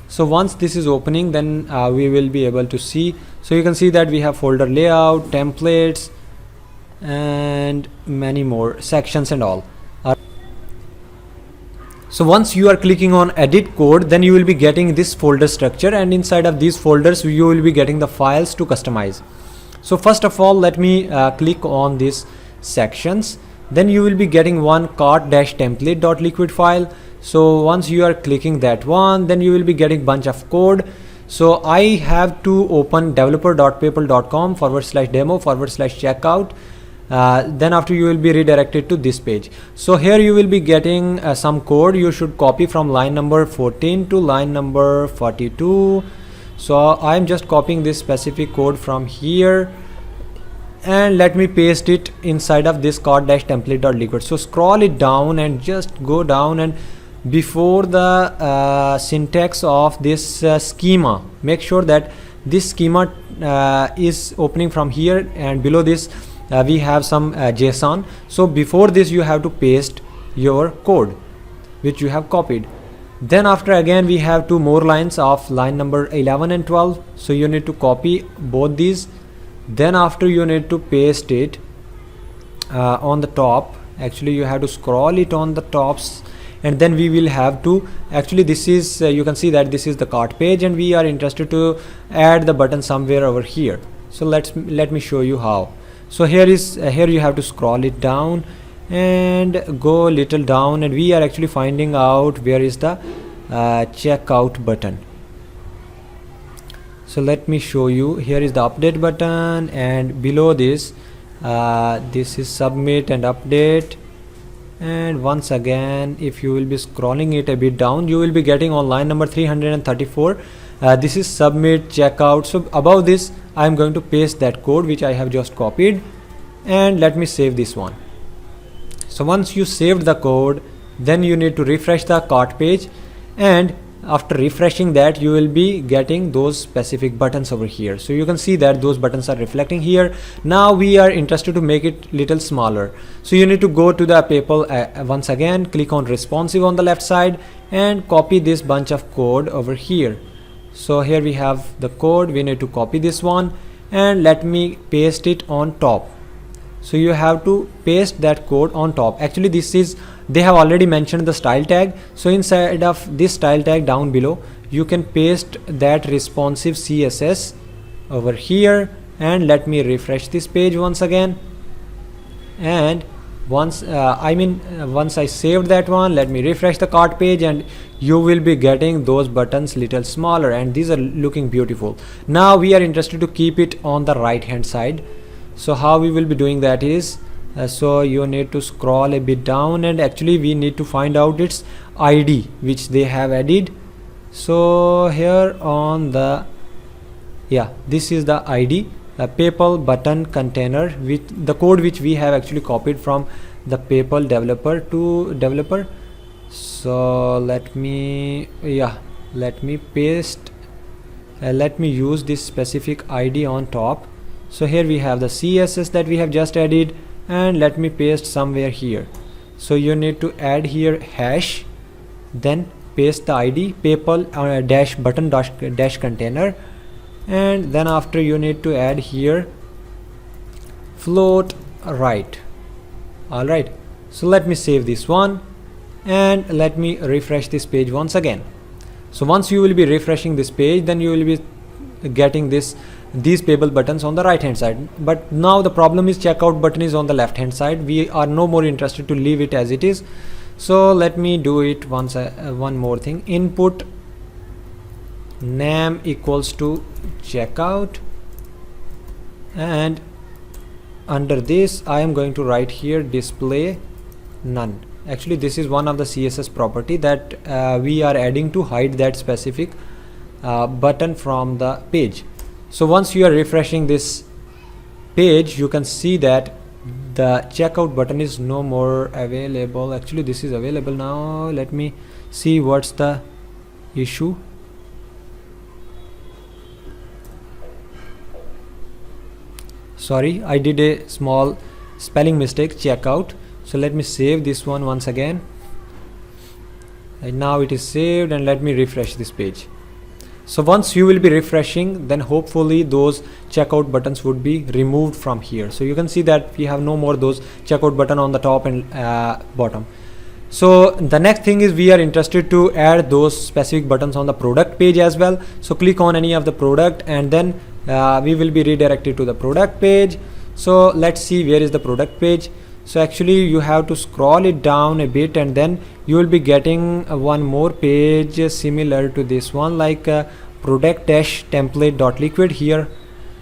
So once this is opening, then we will be able to see. So you can see that we have folder layout, templates, and many more sections and all. So once you are clicking on edit code, then you will be getting this folder structure, and inside of these folders you will be getting the files to customize. So first of all, let me click on these sections. Then you will be getting one cart-template.liquid file. So once you are clicking that one, then you will be getting bunch of code. So I have to open developer.paypal.com/demo/checkout. Then after you will be redirected to this page. So here you will be getting some code. You should copy from line number 14 to line number 42. So I am just copying this specific code from here, and let me paste it inside of this cart-template.liquid. So scroll it down and just go down, and before the syntax of this schema, make sure that this schema is opening from here, and below this we have some JSON. So before this you have to paste your code which you have copied. Then after again we have two more lines of line number 11 and 12, so you need to copy both these. Then after you need to paste it on the top. Actually you have to scroll it on the tops, and then we will have to, actually this is you can see that this is the cart page, and we are interested to add the button somewhere over here. So let me show you how. So here you have to scroll it down and go a little down, and we are actually finding out where is the checkout button. So let me show you. Here is the update button, and below this this is submit and update. And once again, if you will be scrolling it a bit down, you will be getting on line number 334. This is submit checkout. So above this I am going to paste that code which I have just copied, and let me save this one. So once you saved the code, then you need to refresh the cart page, and after refreshing that you will be getting those specific buttons over here. So you can see that those buttons are reflecting here. Now we are interested to make it little smaller, so you need to go to the PayPal once again, click on responsive on the left side, and copy this bunch of code over here. So here we have the code, we need to copy this one, and let me paste it on top. So you have to paste that code on top. Actually this is, they have already mentioned the style tag, so inside of this style tag down below you can paste that responsive CSS over here. And let me refresh this page once again, and once once I saved that one, let me refresh the cart page, and you will be getting those buttons little smaller, and these are looking beautiful. Now we are interested to keep it on the right hand side. So how we will be doing that is, so you need to scroll a bit down, and actually we need to find out its ID which they have added. So here on the, yeah, this is the ID, PayPal button container, with the code which we have actually copied from the PayPal developer to developer. So let me paste, let me use this specific ID on top. So here we have the CSS that we have just added, and let me paste somewhere here. So you need to add here hash, then paste the ID PayPal dash button dash container, and then after you need to add here float right. Alright, so let me save this one, and let me refresh this page once again. So once you will be refreshing this page, then you will be getting these PayPal buttons on the right hand side. But now the problem is checkout button is on the left hand side. We are no more interested to leave it as it is. So let me do it once, one more thing. Input name equals to checkout, and under this I am going to write here display none. Actually this is one of the CSS property that we are adding to hide that specific button from the page. So once you are refreshing this page, you can see that the checkout button is no more available. Actually this is available now. Let me see what's the issue. Sorry, I did a small spelling mistake, checkout. So let me save this one once again, and now it is saved, and let me refresh this page. So once you will be refreshing, then hopefully those checkout buttons would be removed from here. So you can see that we have no more those checkout button on the top and bottom. So the next thing is we are interested to add those specific buttons on the product page as well. So click on any of the product, and then we will be redirected to the product page. So let's see where is the product page. So actually you have to scroll it down a bit, and then you will be getting one more page similar to this one, like product dash template.liquid here.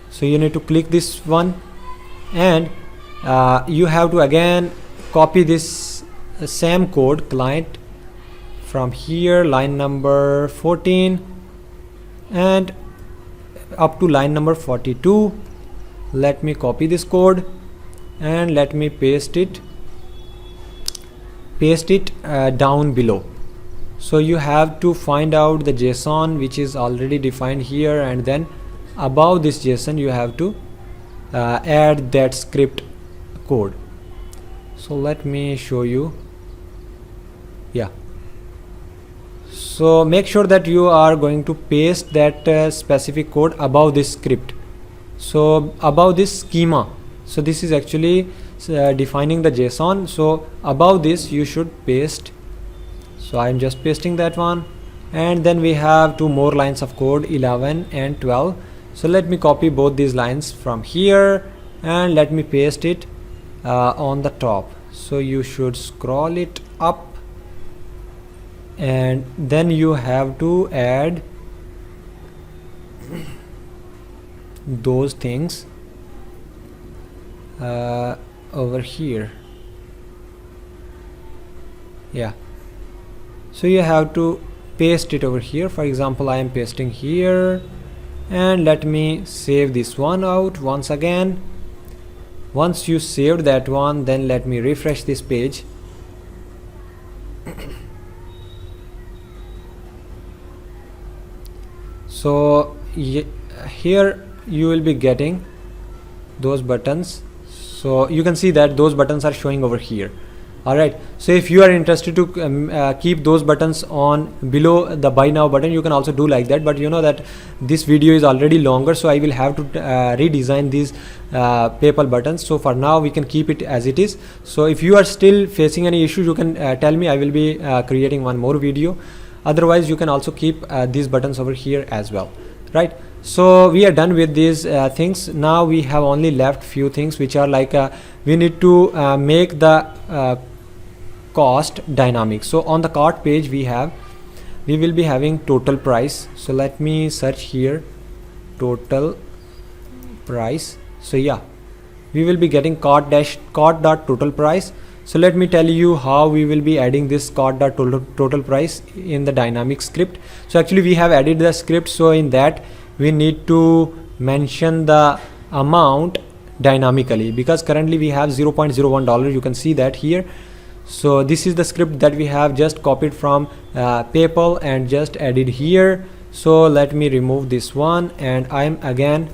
So you need to click this one, and you have to again copy this same code client from here, line number 14 and up to line number 42. Let me copy this code and let me paste it down below. So you have to find out the JSON which is already defined here, and then above this JSON you have to add that script code. So let me show you. Yeah, So make sure that you are going to paste that specific code above this script, so above this schema. So this is actually defining the JSON, so above this you should paste. So I'm just pasting that one, and then we have two more lines of code, 11 and 12. So let me copy both these lines from here and let me paste it on the top. So you should scroll it up, and then you have to add those things over here. Yeah, so you have to paste it over here. For example, I am pasting here, and let me save this one out once again. Once you saved that one, then let me refresh this page. So here you will be getting those buttons, so you can see that those buttons are showing over here. Alright, so if you are interested to keep those buttons on below the buy now button, you can also do like that, but you know that this video is already longer, so I will have to redesign these PayPal buttons. So for now we can keep it as it is. So if you are still facing any issues, you can tell me. I will be creating one more video. Otherwise you can also keep these buttons over here as well, right? So we are done with these things. Now we have only left few things, which are like we need to make the cost dynamic. So on the cart page we will be having total price. So let me search here, total price. So yeah, we will be getting cart dot total price. So let me tell you how we will be adding this cart dot total price in the dynamic script. So actually we have added the script, so in that we need to mention the amount dynamically, because currently we have $0.01. You can see that here. So this is the script that we have just copied from PayPal and just added here. So let me remove this one, and I'm again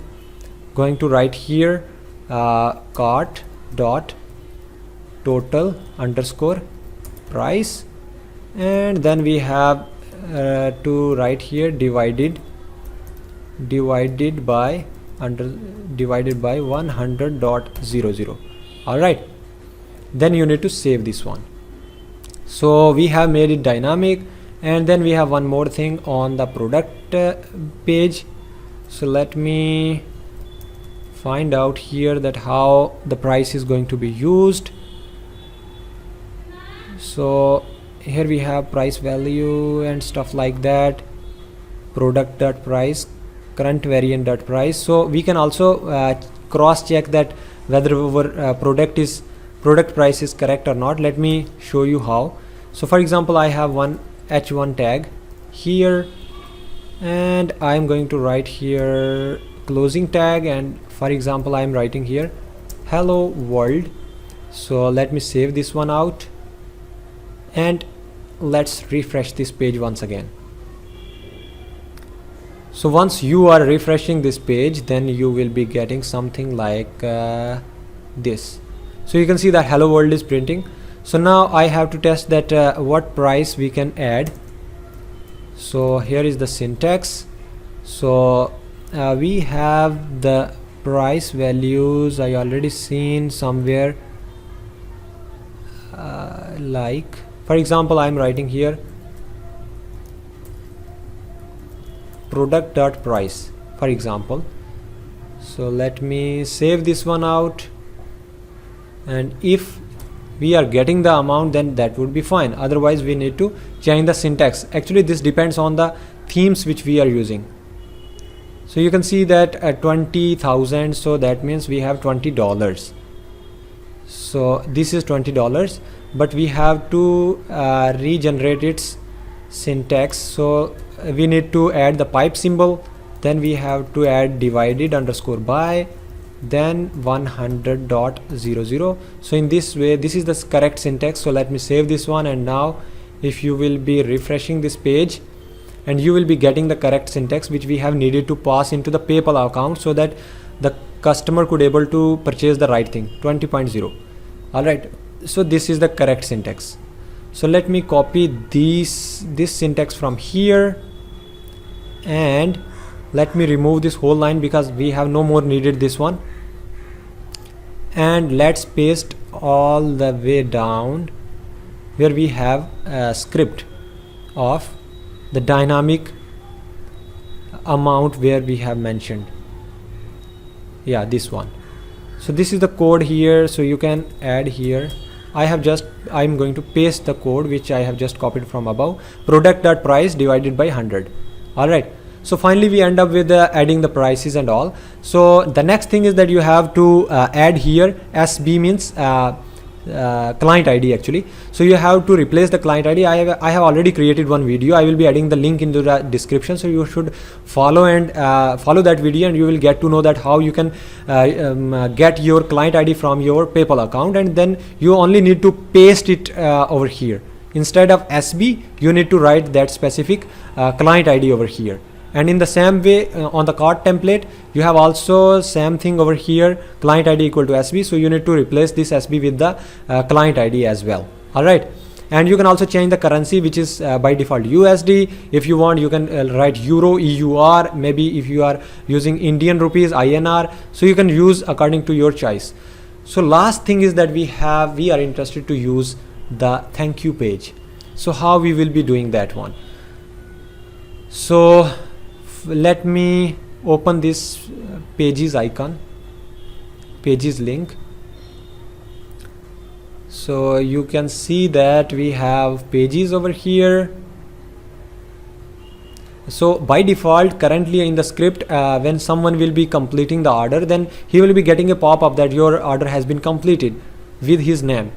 going to write here cart dot total underscore price, and then we have to write here divided by 100.00. all right, then you need to save this one. So we have made it dynamic, and then we have one more thing on the product page. So let me find out here that how the price is going to be used. So here we have price value and stuff like that, product dot price, current variant dot price. So we can also cross check that whether our product price is correct or not. Let me show you how. So for example, I have one h1 tag here, and I'm going to write here closing tag, and for example I'm writing here hello world. So let me save this one out, and let's refresh this page once again. So once you are refreshing this page, then you will be getting something like this. So you can see that hello world is printing. So now I have to test that what price we can add. So here is the syntax. So we have the price values I already seen somewhere, like for example I'm writing here product dot price, for example. So let me save this one out, and if we are getting the amount, then that would be fine. Otherwise we need to change the syntax. Actually this depends on the themes which we are using. So you can see that at 20,000, so that means we have $20. So this is $20, but we have to regenerate its syntax. So we need to add the pipe symbol, then we have to add divided underscore by, then 100.00. So in this way, this is the correct syntax. So let me save this one, and now if you will be refreshing this page, and you will be getting the correct syntax which we have needed to pass into the PayPal account, so that the customer could able to purchase the right thing, 20.0. all right, so this is the correct syntax. So let me copy this syntax from here, and let me remove this whole line because we have no more needed this one, and let's paste all the way down where we have a script of the dynamic amount where we have mentioned, yeah, this one. So this is the code here, so you can add here. I'm going to paste the code which I have just copied from above, product.price divided by 100. All right, so finally we end up with adding the prices and all. So the next thing is that you have to add here, SB means client ID actually. So you have to replace the client ID. I have already created one video. I will be adding the link into the description, so you should follow that video, and you will get to know that how you can get your client ID from your PayPal account, and then you only need to paste it over here. Instead of SB, you need to write that specific client ID over here. And in the same way, on the cart template, you have also same thing over here, client ID equal to SB. So you need to replace this SB with the client ID as well. All right. And you can also change the currency, which is by default USD. If you want, you can write Euro, EUR. Maybe if you are using Indian rupees, INR. So you can use according to your choice. So last thing is that we are interested to use the thank you page. So how we will be doing that one? So let me open this pages icon, pages link. So you can see that we have pages over here. So by default, currently in the script, when someone will be completing the order, then he will be getting a pop-up that your order has been completed with his name.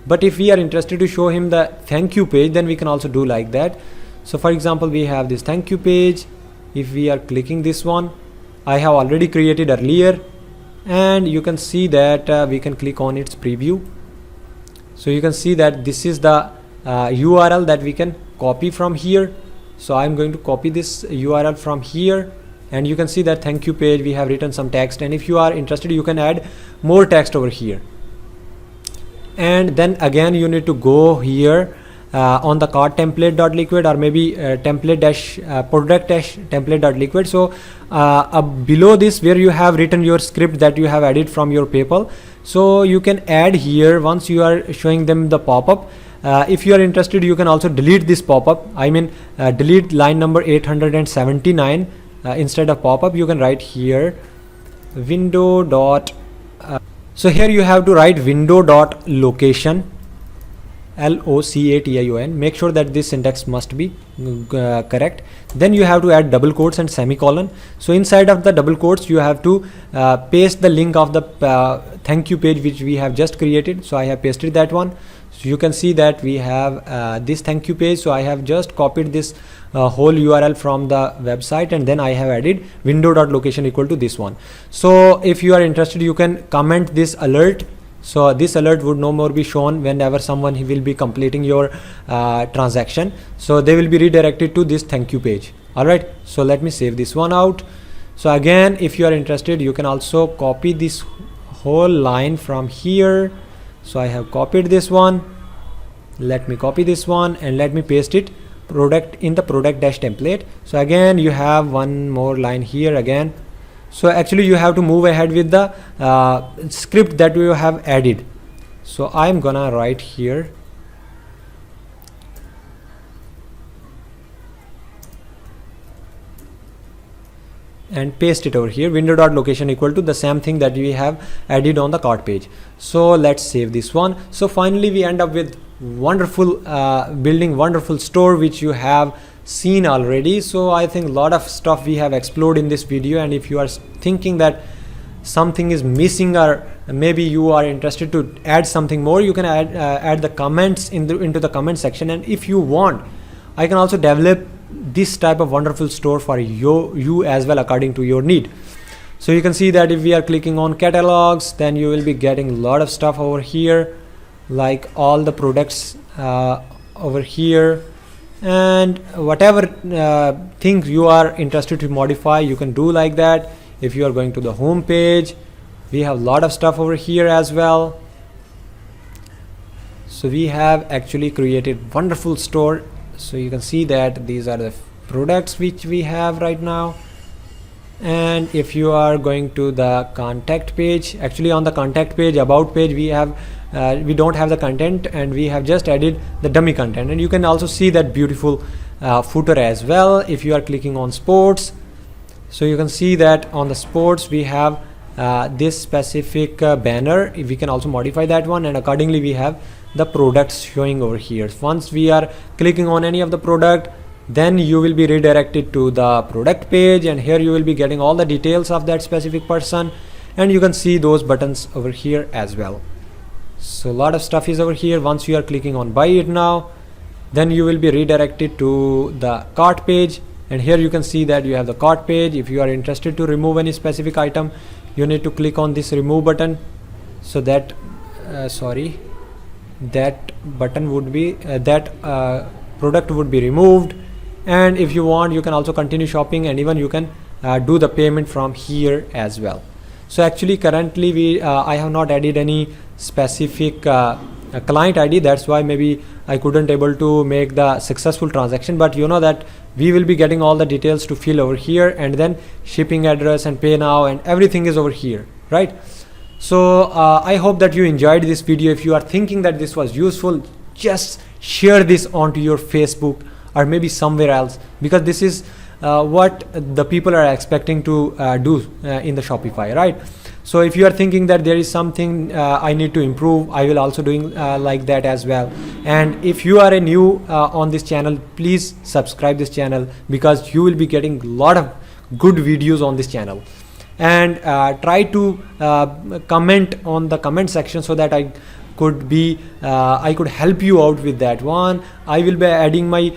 But if we are interested to show him the thank you page, then we can also do like that. So for example, we have this thank you page. If we are clicking this one, I have already created earlier, and you can see that we can click on its preview. So you can see that this is the URL that we can copy from here. So I'm going to copy this URL from here, and you can see that thank you page, we have written some text, and if you are interested, you can add more text over here. And then again, you need to go here on the cart template.liquid, or maybe product-template.liquid. So below this, where you have written your script that you have added from your PayPal, so you can add here once you are showing them the pop-up. If you are interested, you can also delete this pop-up. I mean delete line number 879. Instead of pop-up, you can write here window dot so here you have to write window.location, LOCATION. Make sure that this syntax must be correct. Then you have to add double quotes and semicolon. So inside of the double quotes, you have to paste the link of the thank you page which we have just created. So I have pasted that one. So you can see that we have this thank you page. So I have just copied this whole URL from the website, and then I have added window.location equal to this one. So if you are interested, you can comment this alert. So this alert would no more be shown whenever someone will be completing your transaction. So they will be redirected to this thank you page. All right. So let me save this one out. So again, if you are interested, you can also copy this whole line from here. So I have copied this one. Let me copy this one and let me paste it in the product-template. So again, you have one more line here again. So actually you have to move ahead with the script that you have added. So I'm gonna write here and paste it over here, window.location equal to the same thing that we have added on the cart page. So let's save this one. So finally we end up with wonderful building wonderful store which you have seen already. So I think a lot of stuff we have explored in this video, and if you are thinking that something is missing, or maybe you are interested to add something more, you can add the comments into the comment section, and if you want, I can also develop this type of wonderful store for you as well according to your need. So you can see that if we are clicking on catalogs, then you will be getting a lot of stuff over here, like all the products over here, and whatever things you are interested to modify, you can do like that. If you are going to the home page, we have a lot of stuff over here as well. So we have actually created wonderful store. So you can see that these are the products which we have right now. And if you are going to the contact page, actually on the contact page, about page, we don't have the content, and we have just added the dummy content. And you can also see that beautiful footer as well. If you are clicking on sports, so you can see that on the sports we have this specific banner. We can also modify that one, and accordingly we have the products showing over here. Once we are clicking on any of the product, then you will be redirected to the product page, and here you will be getting all the details of that specific person, and you can see those buttons over here as well. So a lot of stuff is over here. Once you are clicking on buy it now, then you will be redirected to the cart page, and here you can see that you have the cart page. If you are interested to remove any specific item, you need to click on this remove button, so that that button would be product would be removed. And if you want, you can also continue shopping, and even you can do the payment from here as well. So actually currently I have not added any specific client ID. That's why maybe I couldn't able to make the successful transaction, but you know that we will be getting all the details to fill over here, and then shipping address and pay now and everything is over here, right? So I hope that you enjoyed this video. If you are thinking that this was useful, just share this onto your Facebook or maybe somewhere else, because this is what the people are expecting to do in the Shopify, right? So if you are thinking that there is something I need to improve, I will also doing like that as well. And if you are a new on this channel, please subscribe this channel, because you will be getting a lot of good videos on this channel. And try to comment on the comment section, so that I could help you out with that one. I will be adding my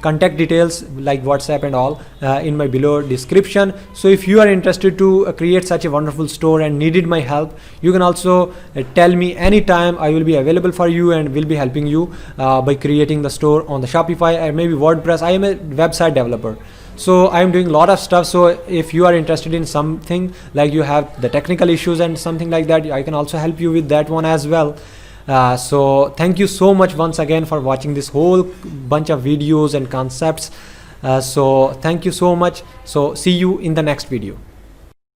contact details like WhatsApp and all in my below description. So if you are interested to create such a wonderful store and needed my help, you can also tell me anytime. I will be available for you and will be helping you by creating the store on the Shopify or maybe WordPress. I am a website developer, so I am doing a lot of stuff. So if you are interested in something, like you have the technical issues and something like that, I can also help you with that one as well. So thank you so much once again for watching this whole bunch of videos and concepts. So thank you so much. So see you in the next video.